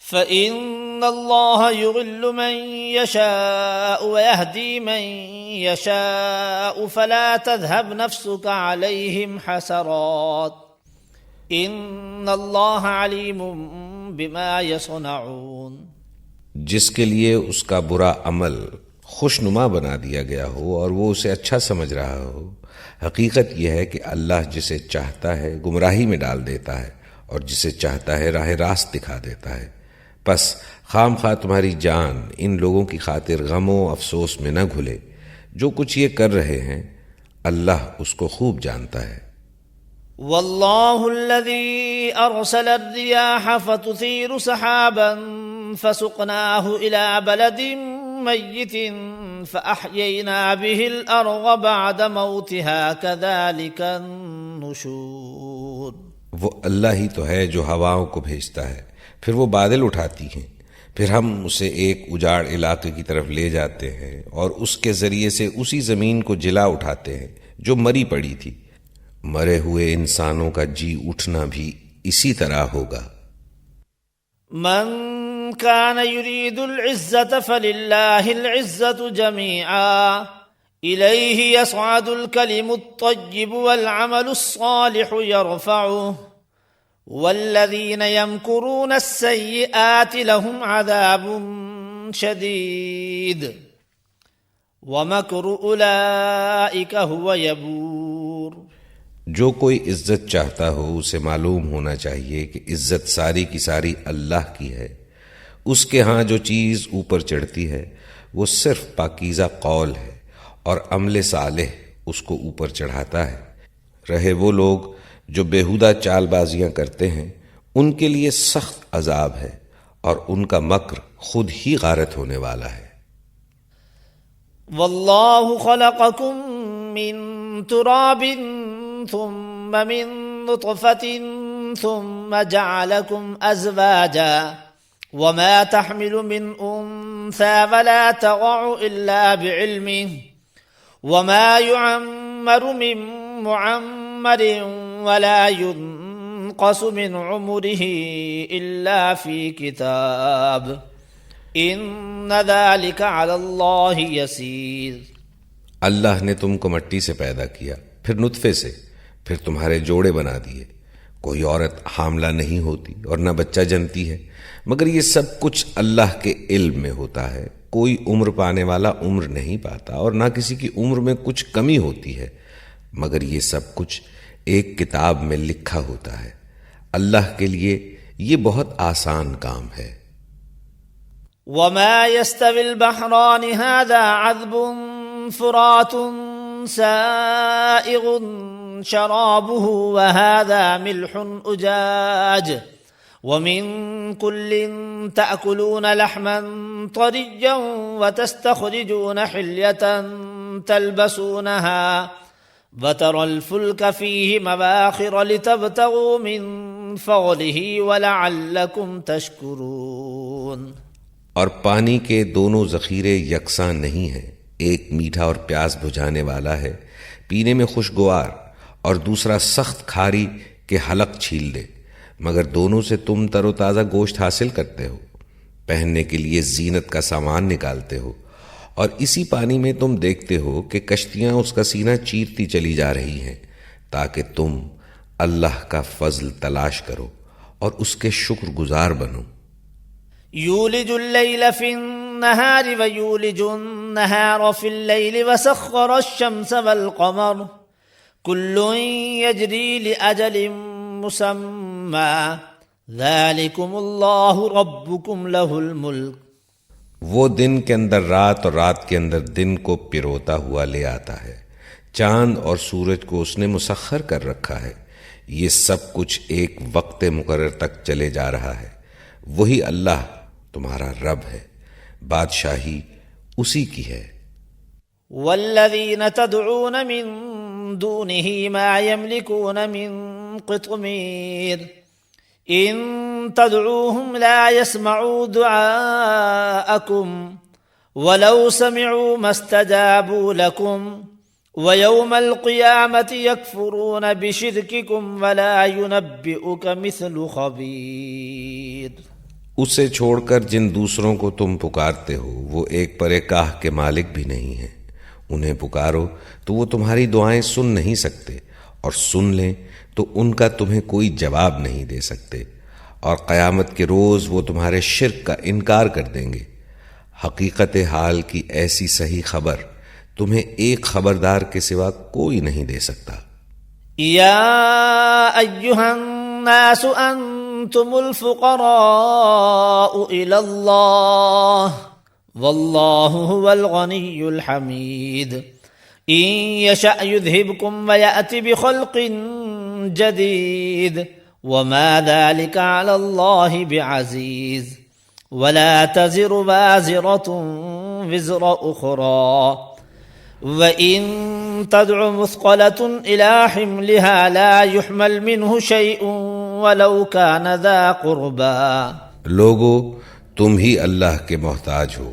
فإن الله يضل من يشاء ويهدي من يشاء فلا تذهب نفسك عليهم حسرات إن الله عليم بما يصنعون۔ جس کے لیے اس کا برا عمل خوشنما بنا دیا گیا ہو اور وہ اسے اچھا سمجھ رہا ہو، حقیقت یہ ہے کہ اللہ جسے چاہتا ہے گمراہی میں ڈال دیتا ہے اور جسے چاہتا ہے راہ راست دکھا دیتا ہے۔ پس خام خواہ تمہاری جان ان لوگوں کی خاطر غم و افسوس میں نہ گھلے، جو کچھ یہ کر رہے ہیں اللہ اس کو خوب جانتا ہے۔ والله الذي أرسل الرياح فتثير سحابا فسقناه إلى بلد ميت فأحيينا به الأرض بعد موتها كذلك النشور۔ وہ اللہ ہی تو ہے جو ہواؤں کو بھیجتا ہے، پھر وہ بادل اٹھاتی ہیں، پھر ہم اسے ایک اجاڑ علاقے کی طرف لے جاتے ہیں اور اس کے ذریعے سے اسی زمین کو جلا اٹھاتے ہیں جو مری پڑی تھی۔ مرے ہوئے انسانوں کا جی اٹھنا بھی اسی طرح ہوگا۔ من كان يريد العزة فلله العزة جميعا إليه يصعد الكلم الطيب والعمل الصالح يرفعه والذين يمكرون السيئات لهم عذاب شديد ومكر أولئك هو يبور۔ جو کوئی عزت چاہتا ہو اسے معلوم ہونا چاہیے کہ عزت ساری کی ساری اللہ کی ہے۔ اس کے ہاں جو چیز اوپر چڑھتی ہے وہ صرف پاکیزہ قول ہے اور عمل صالح اس کو اوپر چڑھاتا ہے۔ رہے وہ لوگ جو بیہودہ چال بازیاں کرتے ہیں ان کے لیے سخت عذاب ہے اور ان کا مکر خود ہی غارت ہونے والا ہے۔ واللہ خلقکم من تراب ثم من نطفة ثم جعلكم أزواجا وما تحمل من أنثى ولا تضع إلا بعلمه وما يعمر من معمر ولا ينقص من عمره إلا في كتاب إن ذلك على الله يسير۔ اللہ نے تم کو مٹی سے پیدا کیا، پھر نطفے سے، پھر تمہارے جوڑے بنا دیے۔ کوئی عورت حاملہ نہیں ہوتی اور نہ بچہ جنتی ہے، مگر یہ سب کچھ اللہ کے علم میں ہوتا ہے۔ کوئی عمر پانے والا عمر نہیں پاتا اور نہ کسی کی عمر میں کچھ کمی ہوتی ہے، مگر یہ سب کچھ ایک کتاب میں لکھا ہوتا ہے۔ اللہ کے لیے یہ بہت آسان کام ہے۔ وما يستوي البحران هذا عذب فرات سائغ شرابه وهذا ملح أجاج ومن كل تأكلون لحما طريا وتستخرجون حلية تلبسونها وترى الفلك فيه مواخر لتبتغوا من فضله ولعلكم تشكرون۔ اور پانی کے دونوں ذخیرے یکساں نہیں ہیں، ایک میٹھا اور پیاس بجھانے والا ہے، پینے میں خوشگوار، اور دوسرا سخت کھاری کہ حلق چھیل دے، مگر دونوں سے تم تر و تازہ گوشت حاصل کرتے ہو، پہننے کے لیے زینت کا سامان نکالتے ہو، اور اسی پانی میں تم دیکھتے ہو کہ کشتیاں اس کا سینہ چیرتی چلی جا رہی ہیں تاکہ تم اللہ کا فضل تلاش کرو اور اس کے شکر گزار بنو۔ یولج اللیل فی النہار ویولج النہار فی اللیل وسخر الشمس والقمر کل یجری لأجل مسمى ذالکم اللہ ربکم لہ الملک۔ وہ دن کے اندر رات اور رات کے اندر دن کو پروتا ہوا لے آتا ہے، چاند اور سورج کو اس نے مسخر کر رکھا ہے، یہ سب کچھ ایک وقت مقرر تک چلے جا رہا ہے۔ وہی اللہ تمہارا رب ہے، بادشاہی اسی کی ہے۔ والذین تدعون من دونه ما يملكون من قطمیر ان تدعوهم لا يسمعوا دعاءكم ولو سمعوا ما استجابوا لكم ويوم القيامة يكفرون بشرككم ولا ينبئك مثل خبير۔ اسے چھوڑ کر جن دوسروں کو تم پکارتے ہو وہ ایک پرے کاہ کے مالک بھی نہیں ہیں، انہیں پکارو تو وہ تمہاری دعائیں سن نہیں سکتے، اور سن لیں تو ان کا تمہیں کوئی جواب نہیں دے سکتے، اور قیامت کے روز وہ تمہارے شرک کا انکار کر دیں گے۔ حقیقت حال کی ایسی صحیح خبر تمہیں ایک خبردار کے سوا کوئی نہیں دے سکتا۔ یا ایہا الناس انتم الفقراء الی اللہ واللہ هو الغنی الحمید ان یشأ یذہبکم ویأتی بخلق جدید وما ذلك على الله بعزیز ولا تزر وازرة وزر أخرى وإن تدع مثقلة إلى حملها لا يحمل منه شيء ولو كان ذا قربا۔ لوگو تم ہی اللہ کے محتاج ہو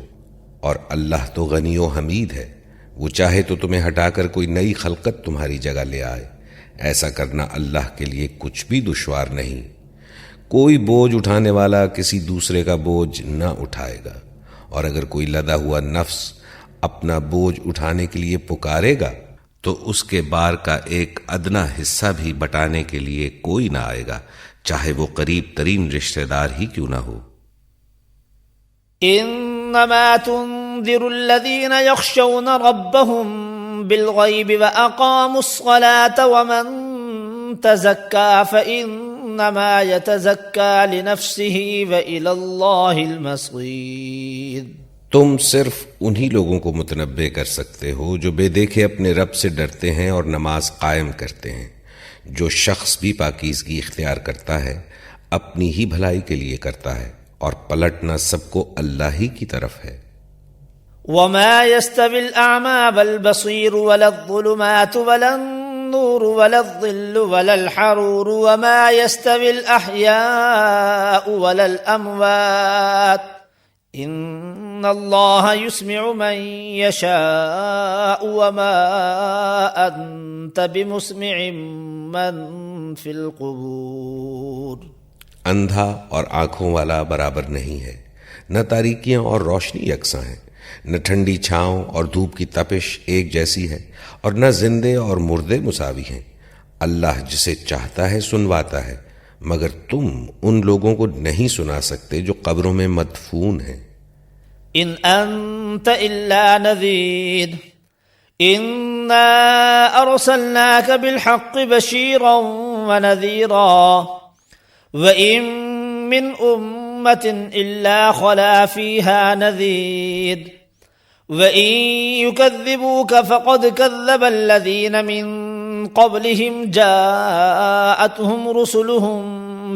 اور اللہ تو غنی و حمید ہے، وہ چاہے تو تمہیں ہٹا کر کوئی نئی خلقت تمہاری جگہ لے آئے، ایسا کرنا اللہ کے لیے کچھ بھی دشوار نہیں۔ کوئی بوجھ اٹھانے والا کسی دوسرے کا بوجھ نہ اٹھائے گا، اور اگر کوئی لدا ہوا نفس اپنا بوجھ اٹھانے کے لیے پکارے گا تو اس کے بار کا ایک ادنا حصہ بھی بٹانے کے لیے کوئی نہ آئے گا، چاہے وہ قریب ترین رشتہ دار ہی کیوں نہ ہو۔ انما تنذر الذین یخشون ربهم بالغیب واقاموا الصلاة ومن تزکا فانما یتزکا لنفسه وإلی اللہ المصیر۔ تم صرف انہی لوگوں کو متنبہ کر سکتے ہو جو بے دیکھے اپنے رب سے ڈرتے ہیں اور نماز قائم کرتے ہیں۔ جو شخص بھی پاکیزگی اختیار کرتا ہے اپنی ہی بھلائی کے لیے کرتا ہے، اور پلٹنا سب کو اللہ ہی کی طرف ہے۔ وما يستوي الأعمى والبصير ولا الظلمات ولا النور ولا الظل ولا الحرور وما يستوي الأحياء ولا الأموات إن الله يسمع من يشاء وما أنت بمسمع من في القبور۔ اندھا اور آنکھوں والا برابر نہیں ہے، نہ تاریکیاں اور روشنی یکساں ہیں، نہ ٹھنڈی چھاؤں اور دھوپ کی تپش ایک جیسی ہے، اور نہ زندے اور مردے مساوی ہیں۔ اللہ جسے چاہتا ہے سنواتا ہے، مگر تم ان لوگوں کو نہیں سنا سکتے جو قبروں میں مدفون ہیں۔ ان انت الا نذیر انا ارسلناک بالحق بشیرا ونذیرا وَإِن مِّنْ أُمَّةٍ إِلَّا خَلَا فِيهَا نَذِيرٌ وَإِن يُكَذِّبُوكَ فَقَدْ كَذَّبَ الَّذِينَ مِن قَبْلِهِمْ جَاءَتْهُمْ رُسُلُهُم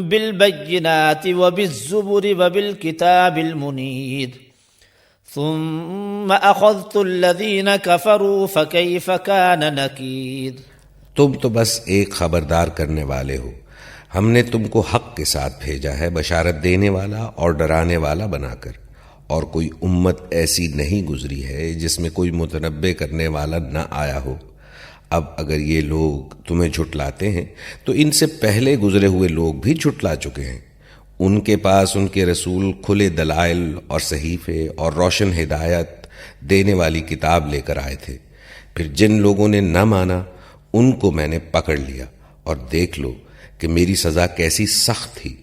بِالْبَيِّنَاتِ وَبِالزُّبُرِ وَبِالْكِتَابِ الْمُنِيرِ ثُمَّ أَخَذْتُ الَّذِينَ كَفَرُوا فَكَيْفَ كَانَ نَكِيرٌ۔ تم تو بس ایک خبردار کرنے والے ہو، ہم نے تم کو حق کے ساتھ بھیجا ہے، بشارت دینے والا اور ڈرانے والا بنا کر، اور کوئی امت ایسی نہیں گزری ہے جس میں کوئی متنبہ کرنے والا نہ آیا ہو۔ اب اگر یہ لوگ تمہیں جھٹلاتے ہیں تو ان سے پہلے گزرے ہوئے لوگ بھی جھٹلا چکے ہیں۔ ان کے پاس ان کے رسول کھلے دلائل اور صحیفے اور روشن ہدایت دینے والی کتاب لے کر آئے تھے، پھر جن لوگوں نے نہ مانا ان کو میں نے پکڑ لیا، اور دیکھ لو کہ میری سزا کیسی سخت تھی۔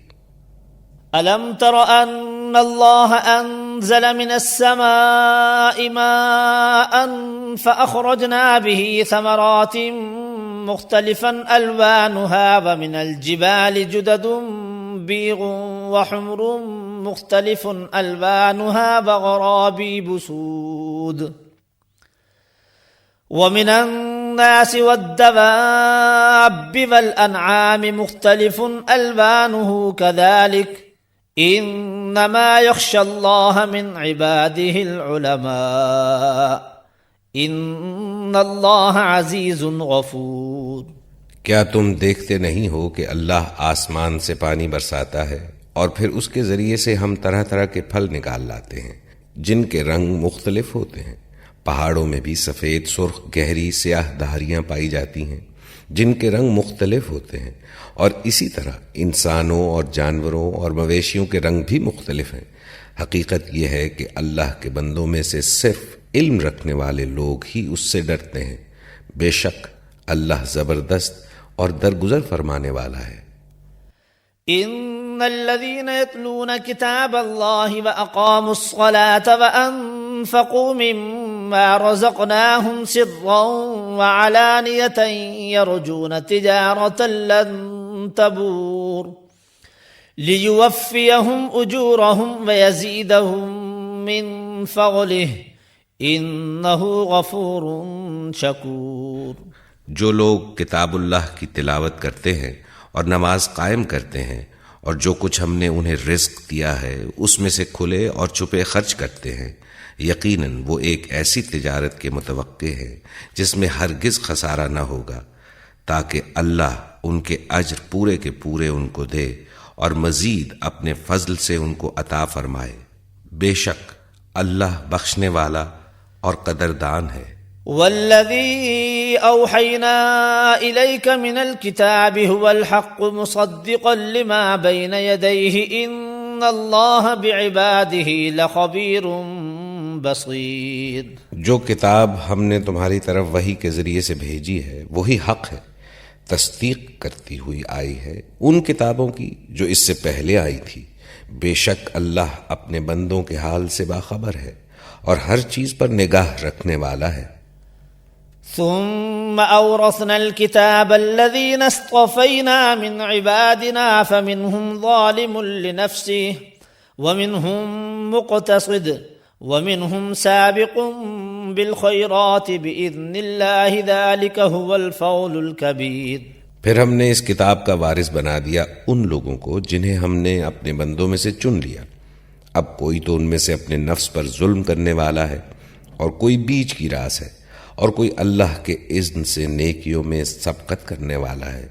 ألم تر أن الله أنزل من السماء ماء فأخرجنا به ثمرات مختلفا ألوانها ومن الجبال جدد بيض وحمر مختلف ألوانها وغرابيب سود ومن الناس والدواب والأنعام مختلف ألوانه كذلك انما يخشى الله من عباده العلماء ان اللہ عزیز غفور۔ کیا تم دیکھتے نہیں ہو کہ اللہ آسمان سے پانی برساتا ہے اور پھر اس کے ذریعے سے ہم طرح طرح کے پھل نکال لاتے ہیں جن کے رنگ مختلف ہوتے ہیں۔ پہاڑوں میں بھی سفید، سرخ، گہری، سیاہ دھاریاں پائی جاتی ہیں جن کے رنگ مختلف ہوتے ہیں، اور اسی طرح انسانوں اور جانوروں اور مویشیوں کے رنگ بھی مختلف ہیں۔ حقیقت یہ ہے کہ اللہ کے بندوں میں سے صرف علم رکھنے والے لوگ ہی اس سے ڈرتے ہیں۔ بے شک اللہ زبردست اور درگزر فرمانے والا ہے۔ ان الذين يتلون كتاب الله وأقاموا الصلاة وأنفقوا مما رزقناهم سرا وعلانية يرجون تجارة لن تبور ليوفيهم أجورهم ويزيدهم من فضله إنه غفور شكور. جو لوگ کتاب اللہ کی تلاوت کرتے ہیں اور نماز قائم کرتے ہیں اور جو کچھ ہم نے انہیں رزق دیا ہے اس میں سے کھلے اور چھپے خرچ کرتے ہیں، یقیناً وہ ایک ایسی تجارت کے متوقع ہے جس میں ہرگز خسارہ نہ ہوگا، تاکہ اللہ ان کے اجر پورے کے پورے ان کو دے اور مزید اپنے فضل سے ان کو عطا فرمائے. بے شک اللہ بخشنے والا اور قدردان ہے. والذي أوحينا إليك من الكتاب هو الحق مصدقا لما بين يديه إن الله بعباده لخبير بصير. جو کتاب ہم نے تمہاری طرف وحی کے ذریعے سے بھیجی ہے وہی حق ہے، تصدیق کرتی ہوئی آئی ہے ان کتابوں کی جو اس سے پہلے آئی تھی. بے شک اللہ اپنے بندوں کے حال سے باخبر ہے اور ہر چیز پر نگاہ رکھنے والا ہے. ثم أورثنا الكتاب الذين اصطفينا من عبادنا فمنهم ظالم لنفسه ومنهم مقتصد ومنهم سابق بالخيرات بإذن الله ذلك هو الفضل الكبير. پھر ہم نے اس کتاب کا وارث بنا دیا ان لوگوں کو جنہیں ہم نے اپنے بندوں میں سے چن لیا. اب کوئی تو ان میں سے اپنے نفس پر ظلم کرنے والا ہے اور کوئی بیچ کی راس ہے اور کوئی اللہ کے اذن سے نیکیوں میں سبقت کرنے والا ہے.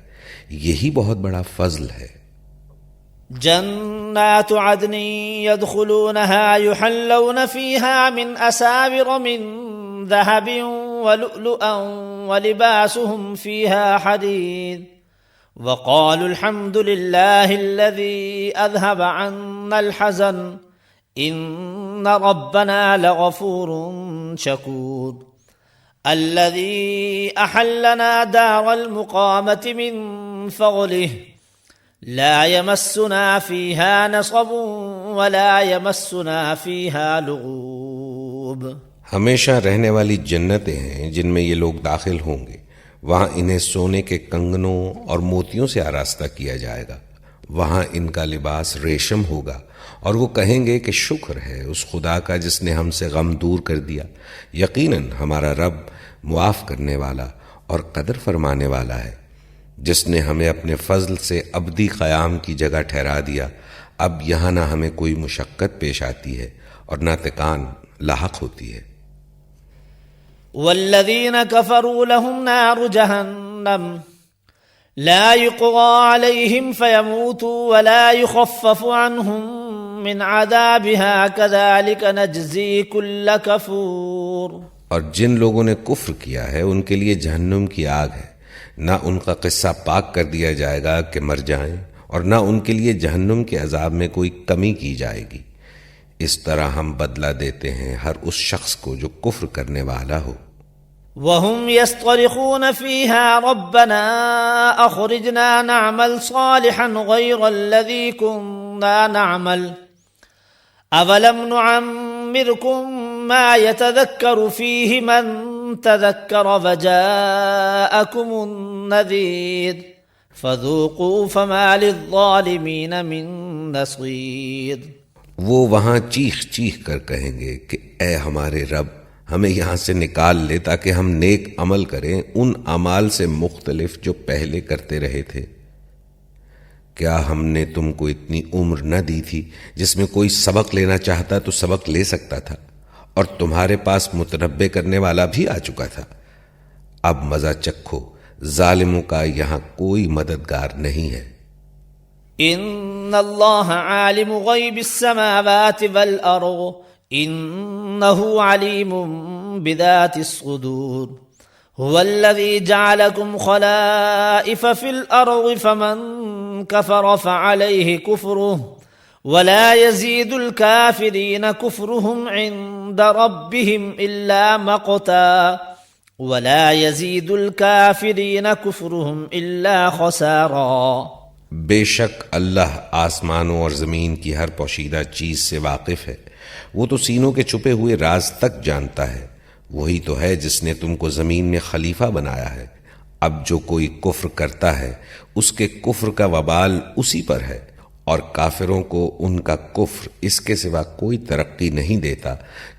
یہی بہت بڑا فضل ہے. جنات عدن يدخلونها يحلون فيها من أساور من ذهب ولؤلؤا ولباسهم فيها حديد وقالوا الحمد لله الذي أذهب عنا الحزن إن ربنا لغفور شكور. الذي أحلنا دار المقامة من فضله لا يمسنا فيها نصب ولا يمسنا فيها لغوب. ہمیشہ رہنے والی جنتیں ہیں جن میں یہ لوگ داخل ہوں گے. وہاں انہیں سونے کے کنگنوں اور موتیوں سے آراستہ کیا جائے گا. وہاں ان کا لباس ریشم ہوگا اور وہ کہیں گے کہ شکر ہے اس خدا کا جس نے ہم سے غم دور کر دیا. یقیناً ہمارا رب معاف کرنے والا اور قدر فرمانے والا ہے، جس نے ہمیں اپنے فضل سے ابدی قیام کی جگہ ٹھہرا دیا. اب یہاں نہ ہمیں کوئی مشقت پیش آتی ہے اور نہ تکان لاحق ہوتی ہے. والذين كفروا لهم نار جهنم لا يقضى عليهم فيموتوا ولا يخفف عنهم من عذابها كذلك نجزي كل كفور. اور جن لوگوں نے کفر کیا ہے ان کے لیے جہنم کی آگ ہے، نہ ان کا قصہ پاک کر دیا جائے گا کہ مر جائیں اور نہ ان کے لیے جہنم کے عذاب میں کوئی کمی کی جائے گی. اس طرح ہم بدلہ دیتے ہیں ہر اس شخص کو جو کفر کرنے والا ہو. وهم يصطرخون فيها ربنا أخرجنا نعمل صالحا غير الذي كنا نعمل أولم نعمركم ما يتذكر فيه من تذكر وجاءكم النذير فذوقوا فما للظالمين من نصير. وہ وہاں چیخ چیخ کر کہیں گے کہ اے ہمارے رب ہمیں یہاں سے نکال لے تاکہ ہم نیک عمل کریں ان اعمال سے مختلف جو پہلے کرتے رہے تھے. کیا ہم نے تم کو اتنی عمر نہ دی تھی جس میں کوئی سبق لینا چاہتا تو سبق لے سکتا تھا اور تمہارے پاس متنبع کرنے والا بھی آ چکا تھا. اب مزہ چکھو، ظالموں کا یہاں کوئی مددگار نہیں ہے. ان اللہ عالم غیب السماوات والارض انه علیم بذات الصدور. هو الذي جعلكم خلائف في الارض فمن كفر فعليه كفره ولا يزيد الكافرين كفرهم عند ربهم إلا مقتا ولا يزيد الكافرين كفرهم إلا خسارا. بے شک اللہ آسمانوں اور زمین کی ہر پوشیدہ چیز سے واقف ہے، وہ تو سینوں کے چھپے ہوئے راز تک جانتا ہے۔ وہی تو ہے جس نے تم کو زمین میں خلیفہ بنایا ہے۔ اب جو کوئی کفر کرتا ہے اس کے کفر کا وبال اسی پر ہے، اور کافروں کو ان کا کفر اس کے سوا کوئی ترقی نہیں دیتا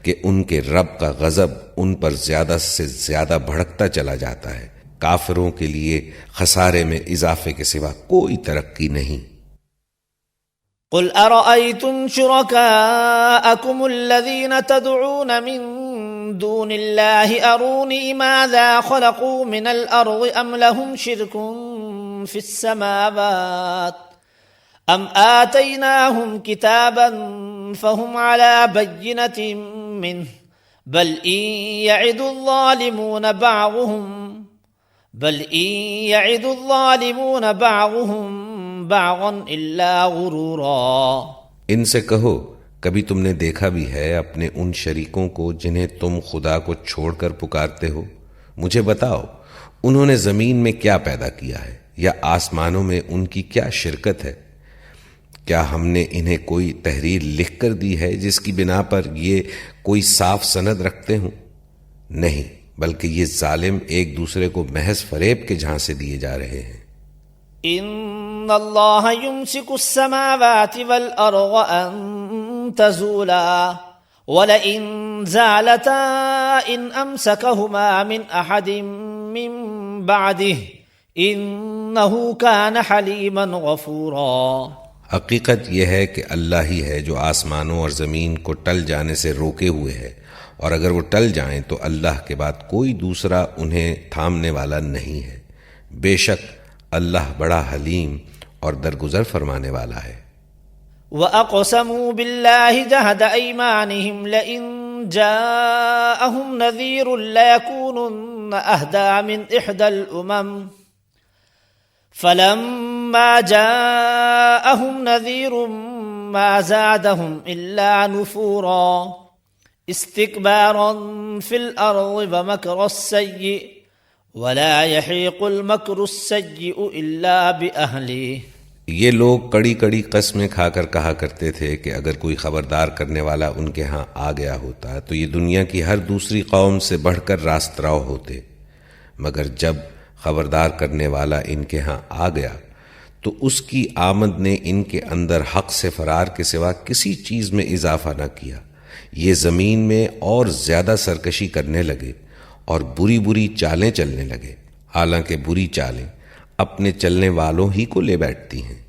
کہ ان کے رب کا غضب ان پر زیادہ سے زیادہ بھڑکتا چلا جاتا ہے۔ کافروں کے لیے خسارے میں اضافے کے سوا کوئی ترقی نہیں۔ قل ارأيتم شركاءكم الذين تدعون من دون الله أروني ماذا خلقوا من الأرض أم لهم شرك في السماوات أم آتيناهم كتابا فهم على بينة منه بل إن يعد الظالمون بعضهم بعضا إلا غرورا۔ ان سے کہو کبھی تم نے دیکھا بھی ہے اپنے ان شریکوں کو جنہیں تم خدا کو چھوڑ کر پکارتے ہو؟ مجھے بتاؤ انہوں نے زمین میں کیا پیدا کیا ہے یا آسمانوں میں ان کی کیا شرکت ہے؟ کیا ہم نے انہیں کوئی تحریر لکھ کر دی ہے جس کی بنا پر یہ کوئی صاف سند رکھتے ہوں؟ نہیں، بلکہ یہ ظالم ایک دوسرے کو محض فریب کے جھانسے دیے جا رہے ہیں۔ ان اللہ یمسک السماوات والارض ان تزولا ولئن زالتا ان امسکہما من احد من بعده انہ کان حلیما غفورا۔ حقیقت یہ ہے کہ اللہ ہی ہے جو آسمانوں اور زمین کو ٹل جانے سے روکے ہوئے ہے، اور اگر وہ ٹل جائیں تو اللہ کے بعد کوئی دوسرا انہیں تھامنے والا نہیں ہے۔ بے شک اللہ بڑا حلیم اور درگزر فرمانے والا ہے۔ وَأَقْسَمُوا بِاللَّهِ جَهْدَ أَيْمَانِهِمْ لَئِن جَاءَهُمْ نَذِيرٌ لَيَكُونُنَّ أَهْدَىٰ مِنْ إِحْدَى الْأُمَمِ فَلَمَّا جَاءَهُمْ نَذِيرٌ مَا زَادَهُمْ إِلَّا نُفُورًا اسْتِكْبَارًا فِي الْأَرْضِ وَمَكْرَ السَّيِّئِ وَلَا يَحِيقُ الْمَكْرُ السَّيِّئُ إِلَّا بِأَهْلِهِ۔ یہ لوگ کڑی کڑی قسمیں کھا کر کہا کرتے تھے کہ اگر کوئی خبردار کرنے والا ان کے ہاں آ گیا ہوتا تو یہ دنیا کی ہر دوسری قوم سے بڑھ کر راست راؤ ہوتے، مگر جب خبردار کرنے والا ان کے ہاں آ گیا تو اس کی آمد نے ان کے اندر حق سے فرار کے سوا کسی چیز میں اضافہ نہ کیا۔ یہ زمین میں اور زیادہ سرکشی کرنے لگے اور بری بری چالیں چلنے لگے، حالانکہ بری چالیں اپنے چلنے والوں ہی کو لے بیٹھتی ہیں۔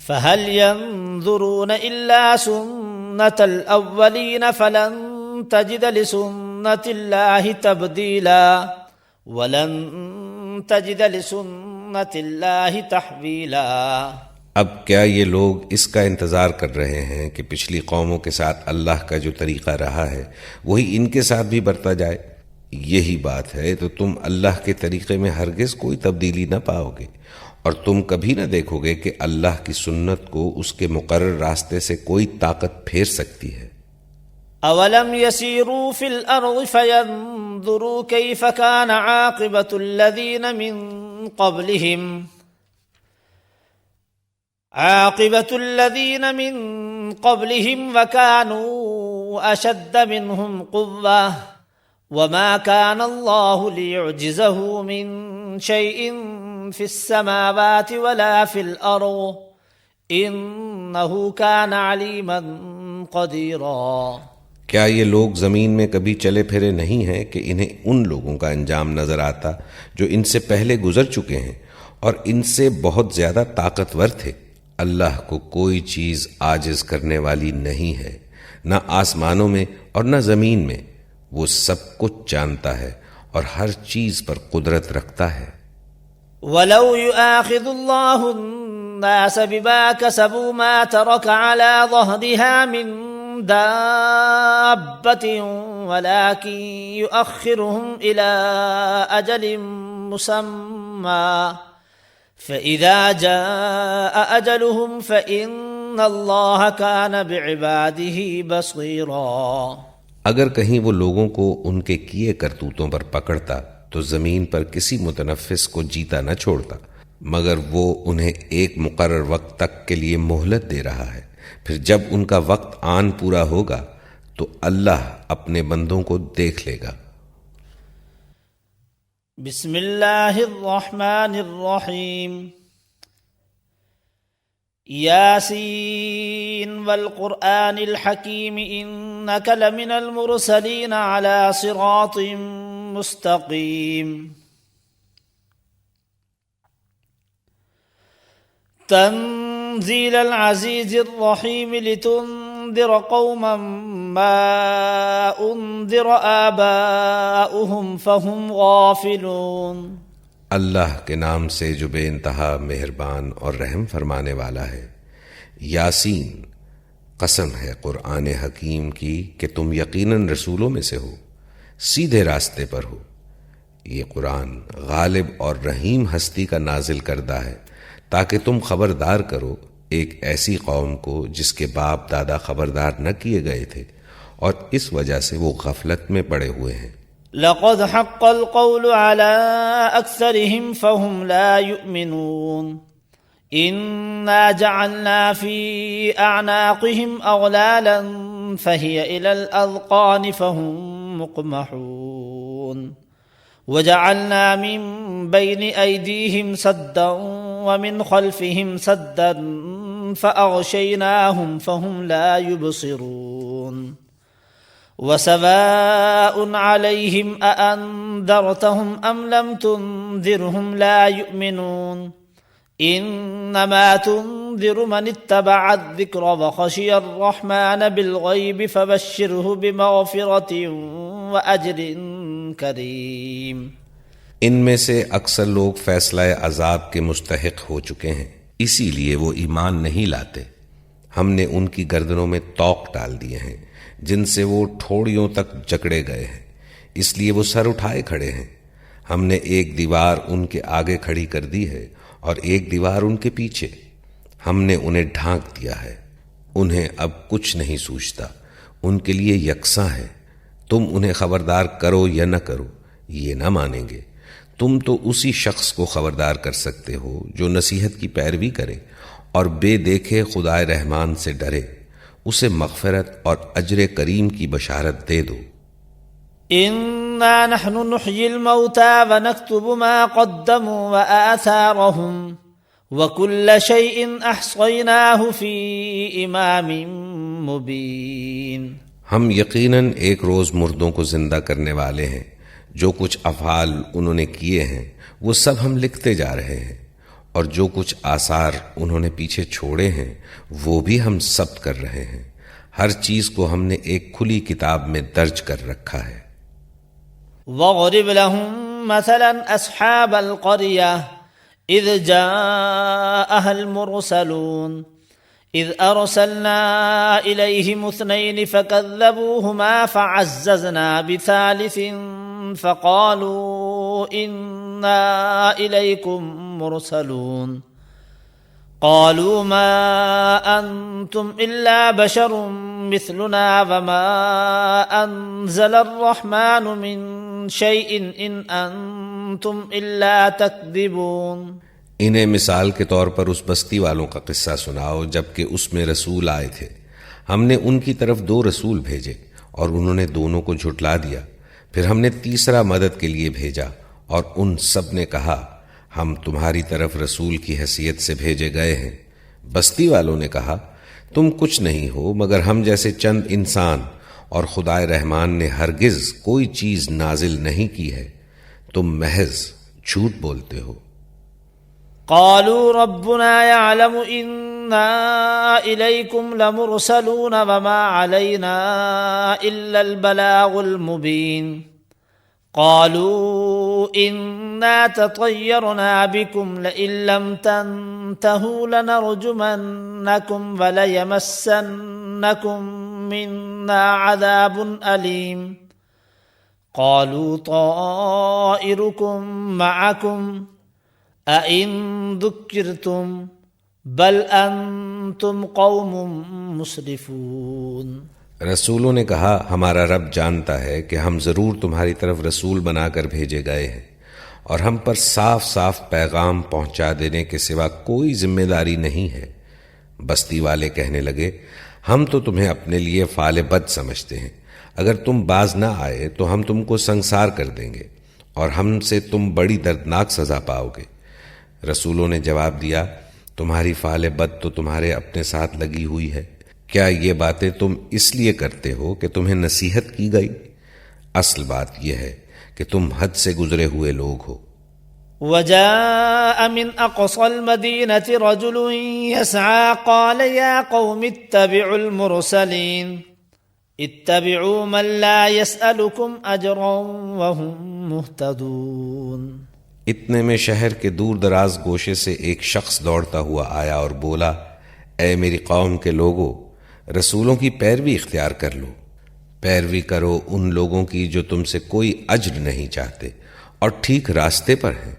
فَهَلْ يَنظُرُونَ إِلَّا سُنَّةَ الْأَوَّلِينَ فَلَن تَجِدَ لِسُنَّةِ اللَّهِ تَبْدِيلًا وَلَن تَجِدَ لِسُنَّةِ اللَّهِ تَحْوِيلًا۔ اب کیا یہ لوگ اس کا انتظار کر رہے ہیں کہ پچھلی قوموں کے ساتھ اللہ کا جو طریقہ رہا ہے وہی ان کے ساتھ بھی برتا جائے؟ یہی بات ہے تو تم اللہ کے طریقے میں ہرگز کوئی تبدیلی نہ پاؤ گے، اور تم کبھی نہ دیکھو گے کہ اللہ کی سنت کو اس کے مقرر راستے سے کوئی طاقت پھیر سکتی ہے۔ اولم يسيروا في الارض فينظروا كيف كان عاقبة الذين من قبلهم وكانوا اشد منهم قوة وما كان الله ليعجزه من شيء في السماوات ولا في الأرض إنه كان عليما قديرا۔ کیا یہ لوگ زمین میں کبھی چلے پھرے نہیں ہیں کہ انہیں ان لوگوں کا انجام نظر آتا جو ان سے پہلے گزر چکے ہیں اور ان سے بہت زیادہ طاقتور تھے؟ اللہ کو کوئی چیز عاجز کرنے والی نہیں ہے، نہ آسمانوں میں اور نہ زمین میں۔ وہ سب کچھ جانتا ہے اور ہر چیز پر قدرت رکھتا ہے۔ وَلَوْ يُؤَاخِذُ اللَّهُ النَّاسَ بِمَا كَسَبُوا مَا تَرَكَ عَلَى ظَهْرِهَا مِن دَابَّةٍ وَلَكِن يُؤَخِّرُهُمْ إِلَى أَجَلٍ مُّسَمًّى فَإِذَا جَاءَ أَجَلُهُمْ فَإِنَّ اللَّهَ كَانَ بِعِبَادِهِ بَصِيرًا۔ اگر کہیں وہ لوگوں کو ان کے کیے کرتوتوں پر پکڑتا تو زمین پر کسی متنفس کو جیتا نہ چھوڑتا، مگر وہ انہیں ایک مقرر وقت تک کے لیے مہلت دے رہا ہے، پھر جب ان کا وقت آن پورا ہوگا تو اللہ اپنے بندوں کو دیکھ لے گا۔ بسم اللہ الرحمن الرحیم یاسین والقرآن الحکیم انک لمن المرسلین علی صراط مستقیم تنزیل العزیز الرحیم لتنذر قوما ما انذر آباؤهم فهم غافلون۔ اللہ کے نام سے جو بے انتہا مہربان اور رحم فرمانے والا ہے۔ یاسین، قسم ہے قرآن حکیم کی کہ تم یقیناً رسولوں میں سے ہو، سیدھے راستے پر ہو۔ یہ قرآن غالب اور رحیم ہستی کا نازل کردہ ہے تاکہ تم خبردار کرو ایک ایسی قوم کو جس کے باپ دادا خبردار نہ کیے گئے تھے اور اس وجہ سے وہ غفلت میں پڑے ہوئے ہیں۔ لقد حق القول على أكثرهم فهم لا يؤمنون إنا جعلنا في أعناقهم أغلالا فهي إلى الأذقان فهم مقمحون وجعلنا من بين أيديهم سدا ومن خلفهم سدا فأغشيناهم فهم لا يبصرون وسواء عليهم أأنذرتهم أم لم تنذرهم لا يؤمنون إنما تنذر من اتبع الذكر وخشي الرحمن بالغيب فبشره بمغفرة وأجر کریم۔ ان میں سے اکثر لوگ فیصلہ عذاب کے مستحق ہو چکے ہیں، اسی لیے وہ ایمان نہیں لاتے۔ ہم نے ان کی گردنوں میں طوق ڈال دیے ہیں جن سے وہ ٹھوڑیوں تک جکڑے گئے ہیں، اس لیے وہ سر اٹھائے کھڑے ہیں۔ ہم نے ایک دیوار ان کے آگے کھڑی کر دی ہے اور ایک دیوار ان کے پیچھے، ہم نے انہیں ڈھانک دیا ہے، انہیں اب کچھ نہیں سوچتا، ان کے لیے یکساں ہے۔ تم انہیں خبردار کرو یا نہ کرو یہ نہ مانیں گے۔ تم تو اسی شخص کو خبردار کر سکتے ہو جو نصیحت کی پیروی کرے اور بے دیکھے خدائے رحمان سے ڈرے، اسے مغفرت اور اجر کریم کی بشارت دے دو۔ انا نحن نحيي الموتى ونكتب ما قدموا وآثارهم وكل شيء احصيناه في امام مبين۔ ہم یقیناً ایک روز مردوں کو زندہ کرنے والے ہیں، جو کچھ افعال انہوں نے کیے ہیں وہ سب ہم لکھتے جا رہے ہیں، اور جو کچھ آثار انہوں نے پیچھے چھوڑے ہیں وہ بھی ہم ثبت کر رہے ہیں۔ ہر چیز کو ہم نے ایک کھلی کتاب میں درج کر رکھا ہے۔ وَاضْرِبْ لَهُم مَثَلًا أَصْحَابَ الْقَرْيَةِ إِذْ جَاءَهَا الْمُرْسَلُونَ إِذْ أَرْسَلْنَا إِلَيْهِمُ اثْنَيْنِ فَكَذَّبُوهُمَا فَعَزَّزْنَا بِثَالِثٍ فَقَالُوا إِنَّا إِلَيْكُمْ مُرْسَلُونَ قَالُوا مَا أَنْتُمْ إِلَّا بَشَرٌ مِثْلُنَا وَمَا أَنزَلَ الرَّحْمَنُ مِنْ شَيْءٍ إِنْ أَنْتُمْ إِلَّا تَكْذِبُونَ۔ انہیں مثال کے طور پر اس بستی والوں کا قصہ سناؤ جبکہ اس میں رسول آئے تھے۔ ہم نے ان کی طرف 2 رسول بھیجے اور انہوں نے دونوں کو جھٹلا دیا، پھر ہم نے تیسرا مدد کے لیے بھیجا اور ان سب نے کہا ہم تمہاری طرف رسول کی حیثیت سے بھیجے گئے ہیں۔ بستی والوں نے کہا تم کچھ نہیں ہو مگر ہم جیسے چند انسان، اور خدائے رحمان نے ہرگز کوئی چیز نازل نہیں کی ہے، تم محض جھوٹ بولتے ہو۔ قالوا ربنا يعلم إنا إليكم لمرسلون وما علينا إلا البلاغ المبين قالوا إنا تطيرنا بكم لئن لم تنتهوا لنرجمنكم وليمسنكم منا عذاب أليم قالوا طائركم معكم أَإِن ذُكِّرْتُمْ بَلْ أَنْتُمْ قَوْمٌ مُسْرِفُونَ۔ رسولوں نے کہا ہمارا رب جانتا ہے کہ ہم ضرور تمہاری طرف رسول بنا کر بھیجے گئے ہیں، اور ہم پر صاف صاف پیغام پہنچا دینے کے سوا کوئی ذمہ داری نہیں ہے۔ بستی والے کہنے لگے، ہم تو تمہیں اپنے لیے فعال بد سمجھتے ہیں، اگر تم باز نہ آئے تو ہم تم کو سنسار کر دیں گے اور ہم سے تم بڑی دردناک سزا پاؤ گے۔ رسولوں نے جواب دیا، تمہاری فعال بد تو تمہارے اپنے ساتھ لگی ہوئی ہے، کیا یہ باتیں تم اس لیے کرتے ہو کہ تمہیں نصیحت کی گئی؟ اصل بات یہ ہے کہ تم حد سے گزرے ہوئے لوگ ہو۔ وجاء من أقصى المدينة رجل يسعى قال يا قوم اتبعوا المرسلين اتبعوا من لا يسألكم أجرا وهم مهتدون۔ اتنے میں شہر کے دور دراز گوشے سے ایک شخص دوڑتا ہوا آیا اور بولا، اے میری قوم کے لوگو، رسولوں کی پیروی اختیار کر لو، پیروی کرو ان لوگوں کی جو تم سے کوئی اجر نہیں چاہتے اور ٹھیک راستے پر ہیں۔